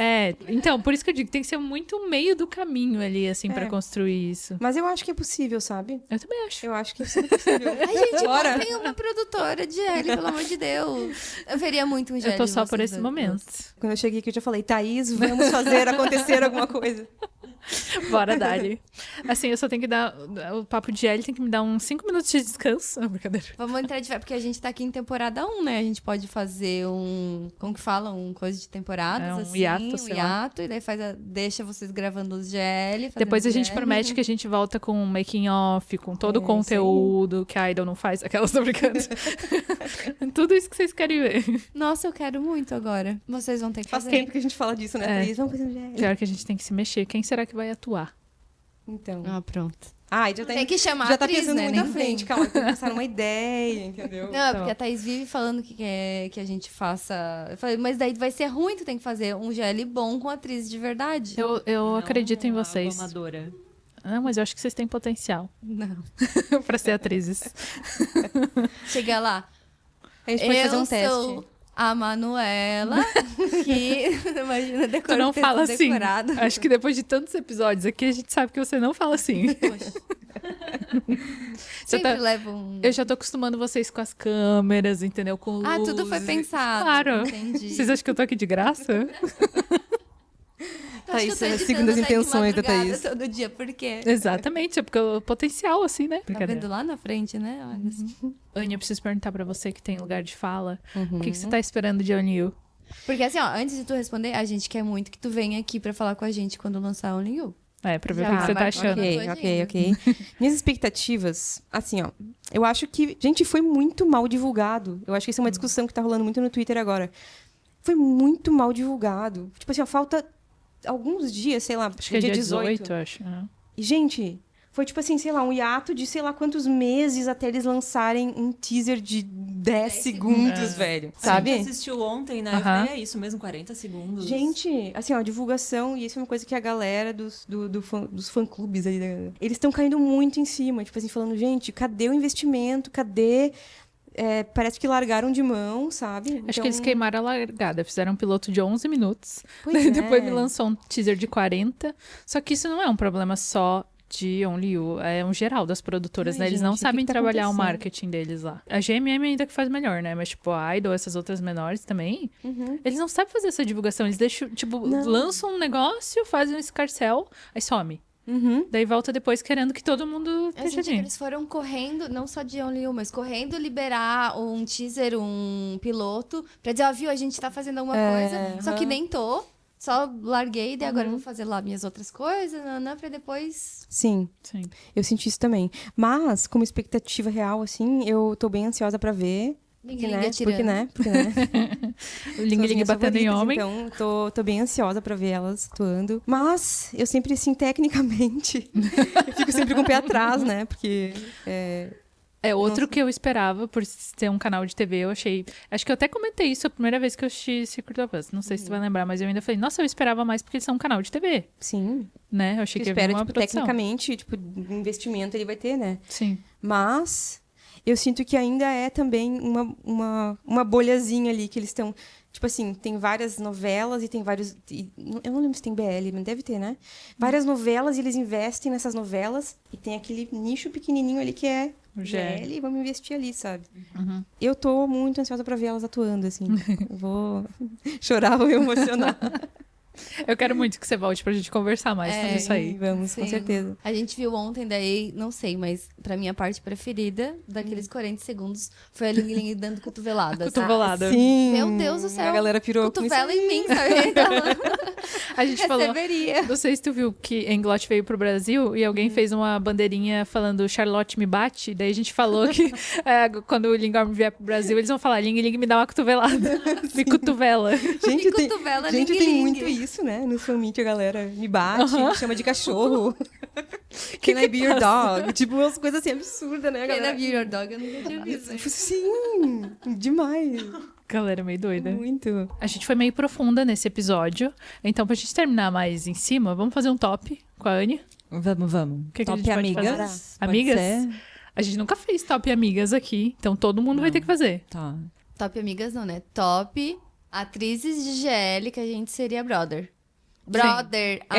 Então, por isso que eu digo, tem que ser muito meio do caminho ali, assim, pra construir isso. Mas eu acho que é possível, sabe? Eu também acho. Eu acho que é super possível. Ai, gente, Bora. tem uma produtora de GL, pelo amor de Deus. Eu veria muito um GL Eu tô de só por vocês esse dois. momento. Quando eu cheguei aqui, eu já falei, Thaís, vamos fazer acontecer alguma coisa. Bora, Dali. Assim, eu só tenho que dar... O papo de L tem que me dar uns 5 minutos de descanso. Não, brincadeira. Vamos entrar de porque a gente tá aqui em temporada 1, né? A gente pode fazer como que fala? Um coisa de temporadas, Um assim. hiato, sei lá. hiato, e daí deixa vocês gravando os GL. fazendo Depois a gente GL. promete que a gente volta com um making off, com todo o conteúdo que a Idol não faz. Aquelas tô brincando. Tudo isso que vocês querem ver. Nossa, eu quero muito agora. Vocês vão ter que Faz fazer. tempo que a gente fala disso, né, Thaís? Vamos fazer um GL. Pior que a gente tem que se mexer. Quem será que vai atuar? Então. Ah, pronto. Ah, já Tem que chamar já a atriz, tá pensando né? muito Nem à frente. vem. Calma, tem que pensar numa ideia, entendeu? Não, é porque a Thaís vive falando que quer que a gente faça... Eu falei, mas daí vai ser ruim, tu tem que fazer um GL bom com atriz de verdade. Eu acredito em Não, vocês. algo amadora. Não, mas eu acho que vocês têm potencial Não. pra ser atrizes. Chega lá. A gente pode fazer um Eu teste. sou a Manuela, que... Imagina, Tu não fala assim. decorado. Acho que depois de tantos episódios aqui, a gente sabe que você não fala assim. Poxa. Você Sempre tá- leva um... Eu já tô acostumando vocês com as câmeras, entendeu? Com luzes. Ah, tudo foi pensado. Claro. Entendi. Vocês acham que eu tô aqui de graça? Eu acho que eu Thaís, tô editando segundo as até de intenções da madrugada Thaís. todo dia, por quê? Exatamente, é porque o potencial, assim, né? Tá Brincadeira. vendo lá na frente, né? Olha assim. Anya, eu preciso perguntar pra você que tem lugar de fala. O que você tá esperando de Only You? Porque assim, ó, antes de tu responder, a gente quer muito que tu venha aqui pra falar com a gente quando lançar Only You. É, pra ver Já o que você tá vai, achando. ok. Ok. Minhas expectativas, assim, ó. Eu acho que, gente, foi muito mal divulgado. Eu acho que isso é uma discussão que tá rolando muito no Twitter agora. Foi muito mal divulgado. Tipo assim, ó, falta alguns dias, sei lá, Acho que é dia 18, eu acho. né? E, gente, foi tipo assim, sei lá, um hiato de sei lá quantos meses até eles lançarem um teaser de 10 segundos, velho. A Sabe? gente assistiu ontem, né? Eu Aham. falei, é isso mesmo, 40 segundos. Gente, assim, ó, divulgação, e isso é uma coisa que a galera dos fã-clubes aí, eles estão caindo muito em cima, tipo assim, falando, gente, cadê o investimento? Cadê... parece que largaram de mão, sabe? Acho que eles queimaram a largada. Fizeram um piloto de 11 minutos. Pois Depois é. me lançou um teaser de 40. Só que isso não é um problema só de Only You. É um geral das produtoras, Ai, né? Eles gente, não o que sabem que tá trabalhar o acontecendo? marketing deles lá. A GMM ainda que faz melhor, né? Mas, tipo, a Idol, essas outras menores também, eles não sabem fazer essa divulgação. Eles deixam, tipo, lançam um negócio, fazem um escarcel, aí some. Daí volta depois querendo que todo mundo Eu esteja senti que ali. eles foram correndo, não só de Only You, mas correndo liberar um teaser, um piloto, pra dizer, ó, viu, a gente tá fazendo alguma coisa, só que nem tô. Só larguei, daí agora eu vou fazer lá minhas outras coisas, não, pra depois... Sim, Sim. eu senti isso também. Mas, como expectativa real, assim, eu tô bem ansiosa pra ver. Linga tirando. Porque, né? O Ling São as Ling minhas batendo em favoritas, homem. Então, tô bem ansiosa pra ver elas atuando. Mas, eu sempre, assim, tecnicamente, eu fico sempre com o pé atrás, né? Porque... É outro que eu esperava por ter um canal de TV, eu achei... Acho que eu até comentei isso a primeira vez que eu assisti Secret of Us. Não sei se tu vai lembrar, mas eu ainda falei, nossa, eu esperava mais porque eles são um canal de TV, Sim. né? Eu achei Eu que ia vir espero, uma tipo, produção. tecnicamente, tipo, investimento ele vai ter, né? Sim. Mas eu sinto que ainda é também uma bolhazinha ali que eles estão... Tipo assim, tem várias novelas e tem vários... Eu não lembro se tem BL, mas deve ter, né? Várias novelas e eles investem nessas novelas e tem aquele nicho pequenininho ali que é O GL e vamos investir ali, sabe? Uhum. Eu tô muito ansiosa pra ver elas atuando, assim. Eu vou chorar, vou me emocionar. Eu quero muito que você volte pra gente conversar mais sobre isso aí. Vamos, com Sim. certeza. A gente viu ontem, daí, não sei, mas pra mim a parte preferida daqueles 40 segundos foi a Ling Ling dando cotovelada. Cotovelada. Sim. Meu Deus do céu. A galera pirou com isso. Cotovela em mim, sabe? Então, A gente falou... receberia. Não sei se tu viu que Englot veio pro Brasil e alguém fez uma bandeirinha falando Charlotte me bate. Daí a gente falou que quando o Lingorm vier pro Brasil, eles vão falar Ling Ling me dá uma cotovelada. Me cotovela. Gente, E cotovela, gente Ling tem Ling. muito isso, né? No Summit a galera me bate, me chama de cachorro. Can I be your dog? Tipo, umas coisas assim absurdas, né, Can I galera? be your dog? Eu nunca tinha visto. Sim, demais. Galera meio doida. Muito. A gente foi meio profunda nesse episódio. Então, pra gente terminar mais em cima, vamos fazer um top com a Anne. Vamos. O que a Top gente pode amigas. fazer? Pode Amigas? ser? A gente nunca fez top amigas aqui. Então, todo mundo vai ter que fazer. Tá. Top amigas não, né? Top atrizes de GL que a gente seria brother. Brother, a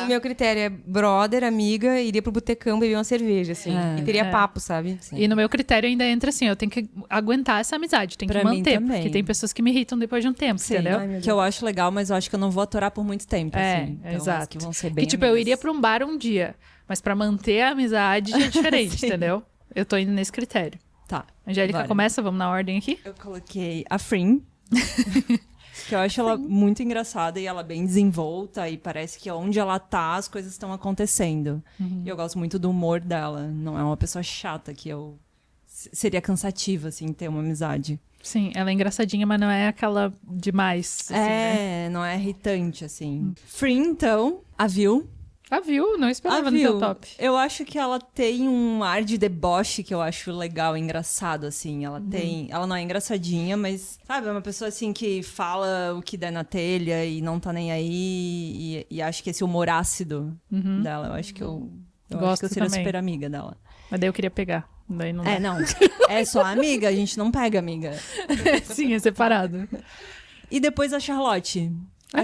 O meu critério é brother, amiga, iria pro botecão beber uma cerveja, assim. É, e teria papo, sabe? E no meu critério ainda entra assim, eu tenho que aguentar essa amizade, tem que Pra mim manter, também. porque tem pessoas que me irritam depois de um tempo, Sim, entendeu? Ai, meu que eu acho legal, mas eu acho que eu não vou aturar por muito tempo, assim. Então, exato. as que vão ser bem Que tipo, eu amigas. iria pra um bar um dia, mas pra manter a amizade é diferente, Sim. entendeu? Eu tô indo nesse critério. Tá. Angélica, Bora. começa, vamos na ordem aqui? Eu coloquei a Frin, que eu acho ela muito engraçada e ela bem desenvolta e parece que onde ela tá, as coisas estão acontecendo. E eu gosto muito do humor dela. Não é uma pessoa chata que eu... Seria cansativo, assim, ter uma amizade. Sim, ela é engraçadinha, mas não é aquela demais, assim, né? Não é irritante, assim. Frin, então, a Vil. Ah, viu? Não esperava A no teu Vil, top. eu acho que ela tem um ar de deboche que eu acho legal e engraçado, assim. Ela tem... Ela não é engraçadinha, mas, sabe? É uma pessoa, assim, que fala o que der na telha e não tá nem aí. E acho que esse humor ácido dela, eu acho que eu acho Gosto que eu seria também. super amiga dela. Mas daí eu queria pegar. Daí não dá. Não. É só amiga, a gente não pega amiga. Sim, é separado. E depois a Charlotte. A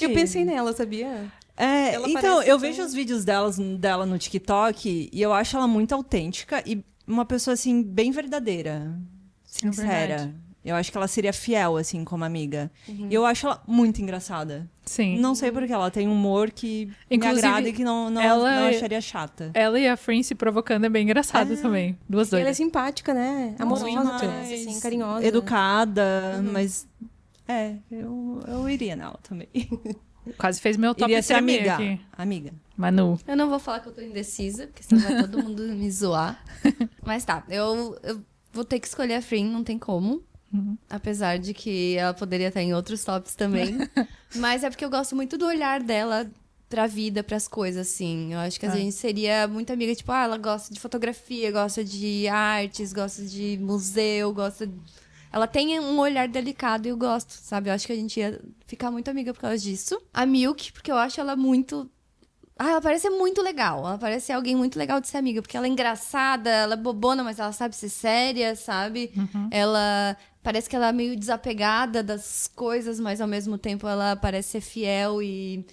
Eu pensei nela, sabia? Ela Então, parece eu tão- vejo os vídeos dela no TikTok e eu acho ela muito autêntica e uma pessoa, assim, bem verdadeira. Sincera. verdade. Eu acho que ela seria fiel, assim, como amiga. E eu acho ela muito engraçada. Sim. Não sei porquê, ela tem um humor que Inclusive, me agrada e que não ela- acharia chata. Ela e a Frin se provocando é bem engraçado também. Duas Ela é doidas. simpática, né? Amorosa, Demais. parece, assim, carinhosa. Educada, mas... eu iria nela também. Quase fez meu top Iria ser tremer amiga. aqui. Amiga. Manu. Eu não vou falar que eu tô indecisa, porque senão vai todo mundo me zoar. Mas tá, eu vou ter que escolher a Frin, não tem como. Apesar de que ela poderia estar em outros tops também. Mas é porque eu gosto muito do olhar dela pra vida, pras coisas, assim. Eu acho que a gente seria muito amiga, tipo, ela gosta de fotografia, gosta de artes, gosta de museu, gosta... Ela tem um olhar delicado e eu gosto, sabe? Eu acho que a gente ia ficar muito amiga por causa disso. A Milk, porque eu acho ela muito... ela parece ser muito legal. Ela parece ser alguém muito legal de ser amiga. Porque ela é engraçada, ela é bobona, mas ela sabe ser séria, sabe? Ela... parece que ela é meio desapegada das coisas, mas ao mesmo tempo ela parece ser fiel e...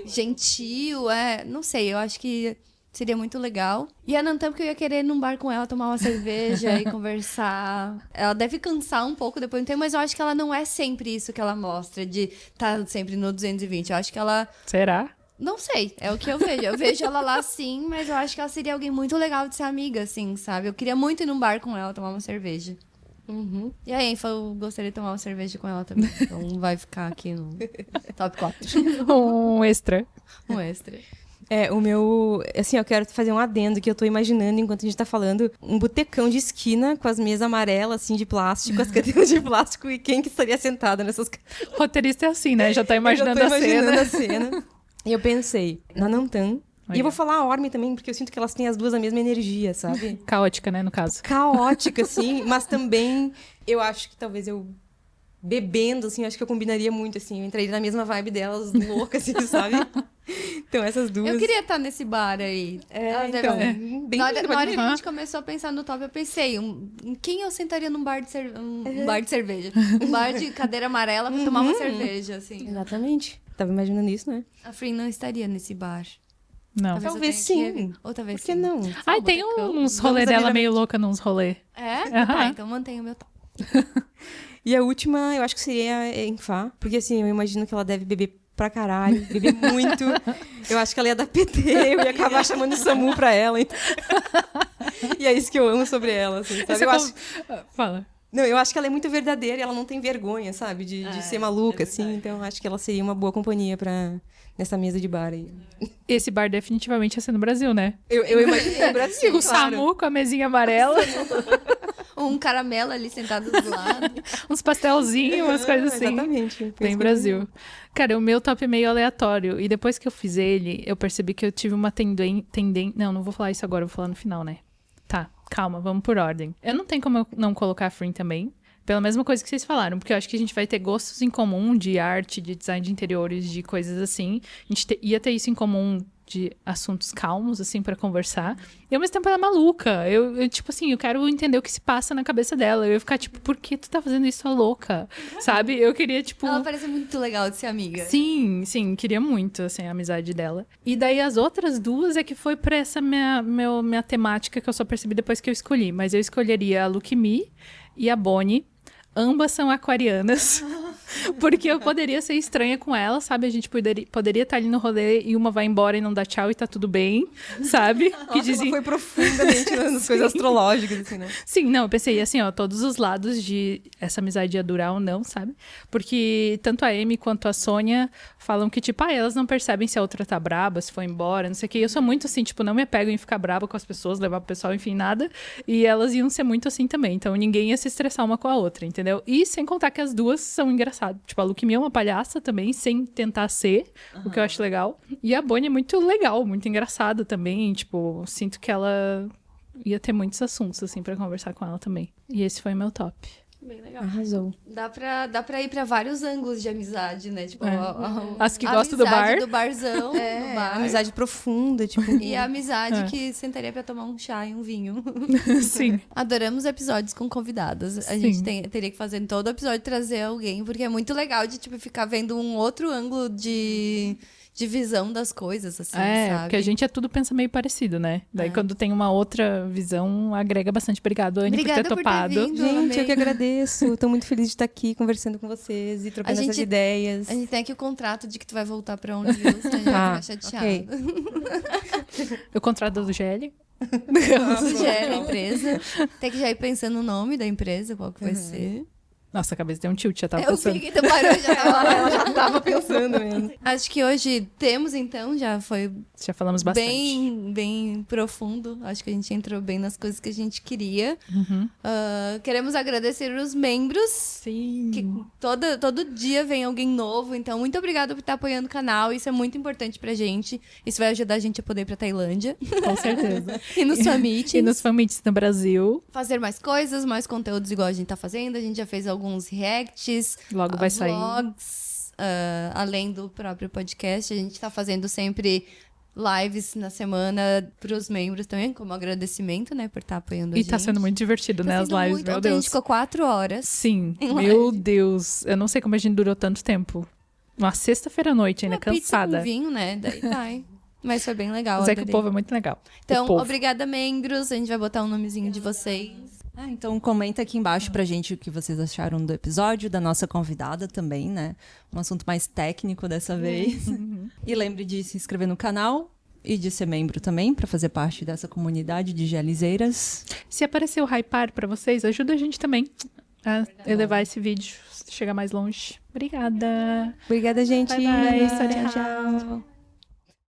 gentil. Não sei, eu acho que seria muito legal. E a Nantam, porque eu ia querer ir num bar com ela, tomar uma cerveja e conversar. Ela deve cansar um pouco depois do tempo, mas eu acho que ela não é sempre isso que ela mostra, de estar sempre no 220. Eu acho que ela... Será? não sei, é o que eu vejo. Eu vejo ela lá sim, mas eu acho que ela seria alguém muito legal de ser amiga, assim, sabe? Eu queria muito ir num bar com ela, tomar uma cerveja. E a Enfa, eu gostaria de tomar uma cerveja com ela também. Então vai ficar aqui no top 4. Um extra. Um extra. O meu... Assim, eu quero fazer um adendo que eu tô imaginando, enquanto a gente tá falando, um botecão de esquina com as mesas amarelas, assim, de plástico, as cadeiras de plástico, e quem que estaria sentada nessas cadeiras? Roteirista é assim, né? Já tá imaginando, Eu já tô imaginando a a cena. cena. E eu pensei, na Nantan. E Olha. eu vou falar a Orme também, porque eu sinto que elas têm as duas a mesma energia, sabe? Caótica, né, no caso. Caótica, assim, mas também eu acho que talvez eu... bebendo, assim, eu acho que eu combinaria muito, assim. Eu entraria na mesma vibe delas, louca, assim, sabe? Então, essas duas... Eu queria estar nesse bar aí. Elas então, devem- bem na hora que a Aham. gente começou a pensar no top, eu pensei, em quem eu sentaria num bar de, um bar de cerveja? Um bar de cadeira amarela pra tomar uma cerveja, assim. Exatamente. Tava imaginando isso, né? A Frin não estaria nesse bar. Não. Talvez eu tenha que sim. rever. Ou talvez Por que sim. não? Ai, tem uns rolê dela meio louca nos rolê. É? Aham. Tá, então mantenha o meu top. E a última, eu acho que seria a Enfá. Porque, assim, eu imagino que ela deve beber pra caralho, bebia muito. Eu acho que ela ia dar PT, eu ia acabar chamando o SAMU pra ela. Então... E é isso que eu amo sobre ela, assim, sabe? Fala. Não, eu acho que ela é muito verdadeira e ela não tem vergonha, sabe? De ser maluca, assim. Então, eu acho que ela seria uma boa companhia nessa mesa de bar aí. Esse bar definitivamente ia ser no Brasil, né? Eu imagino no Brasil, Com o Samu, com a mesinha amarela. Um caramelo ali sentado do lado. Uns pastelzinhos, umas coisas assim. Exatamente. Bem Brasil. Cara, o meu top é meio aleatório. E depois que eu fiz ele, eu percebi que eu tive uma tendência... Não vou falar isso agora, eu vou falar no final, né? Tá, calma, vamos por ordem. Eu não tenho como eu não colocar a Frin também. Pela mesma coisa que vocês falaram, porque eu acho que a gente vai ter gostos em comum de arte, de design de interiores, de coisas assim. A gente ia ter isso em comum de assuntos calmos, assim, pra conversar. E ao mesmo tempo ela é maluca. Eu, tipo assim, eu quero entender o que se passa na cabeça dela. Eu ia ficar tipo, por que tu tá fazendo isso, a louca? Sabe? Eu queria, tipo... Ela parece muito legal de ser amiga. Sim, queria muito, assim, a amizade dela. E daí as outras duas é que foi pra essa minha temática que eu só percebi depois que eu escolhi. Mas eu escolheria a Look Me e a Bonnie. Ambas são aquarianas, porque eu poderia ser estranha com ela, sabe? A gente poderia estar ali no rolê e uma vai embora e não dá tchau e tá tudo bem, sabe? Que Ela foi profundamente nas coisas astrológicas, assim, né? Sim, não, eu pensei assim, ó, todos os lados de essa amizade ia durar ou não, sabe? Porque tanto a Amy quanto a Sônia falam que, tipo, elas não percebem se a outra tá braba, se foi embora, não sei o quê. Eu sou muito assim, tipo, não me apego em ficar braba com as pessoas, levar pro pessoal, enfim, nada. E elas iam ser muito assim também. Então ninguém ia se estressar uma com a outra, entendeu? E sem contar que as duas são engraçadas. Tipo, a Look Me é uma palhaça também, sem tentar ser, o que eu acho legal. E a Bonnie é muito legal, muito engraçada também. Tipo, sinto que ela ia ter muitos assuntos, assim, pra conversar com ela também. E esse foi meu top. Bem legal. Arrasou. Dá pra ir pra vários ângulos de amizade, né? Tipo, As que gostam do bar. do barzão, do bar. Amizade profunda, tipo... E a amizade que sentaria pra tomar um chá e um vinho. Sim. Adoramos episódios com convidadas. A Sim. gente teria que fazer em todo episódio trazer alguém, porque é muito legal de, tipo, ficar vendo um outro ângulo de visão das coisas, assim, sabe? Porque a gente pensa meio parecido, né? Daí quando tem uma outra visão, agrega bastante. Obrigado, Anne, Obrigada por ter topado. vindo, Gente, amei. eu que agradeço. Tô muito feliz de estar aqui conversando com vocês e trocando essas ideias. A gente tem aqui o contrato de que tu vai voltar pra onde viu, a gente vai ficar chateado. ok. O contrato do GL. O GE da empresa. Tem que já ir pensando no nome da empresa, qual que vai ser. Nossa, a cabeça deu um tilt, já tava Eu pensando. vi que tu parou já. Ela já tava pensando mesmo. Acho que hoje temos, então, já foi Já falamos bastante. bem profundo. Acho que a gente entrou bem nas coisas que a gente queria. Queremos agradecer os membros. Sim. Que todo dia vem alguém novo. Então, muito obrigada por estar apoiando o canal. Isso é muito importante pra gente. Isso vai ajudar a gente a poder ir pra Tailândia. Com certeza. E nos fan-meetings. E nos fan-meetings no Brasil. Fazer mais coisas, mais conteúdos igual a gente tá fazendo. A gente já fez alguns reacts. Logo vai sair. Vlogs. Além do próprio podcast. A gente tá fazendo sempre lives na semana pros membros também, como agradecimento, né, por estar apoiando a E gente. tá sendo muito divertido, né, as sendo lives, muito. meu Ontem a Deus. gente ficou 4 horas. Sim, em meu live. Deus. Eu não sei como a gente durou tanto tempo. Uma sexta-feira à noite, ainda Uma pizza cansada. com vinho, né? Daí vai. Mas foi bem legal. Mas é que o adorei. povo é muito legal. Então, O povo. obrigada, membros. A gente vai botar o nomezinho de vocês. Então comenta aqui embaixo pra gente o que vocês acharam do episódio, da nossa convidada também, né? Um assunto mais técnico dessa vez. E lembre de se inscrever no canal e de ser membro também, pra fazer parte dessa comunidade de gealizeiras. Se aparecer o Hypar pra vocês, ajuda a gente também a elevar esse vídeo, chegar mais longe. Obrigada. Obrigada, gente. Bye, bye. Tchau, tchau.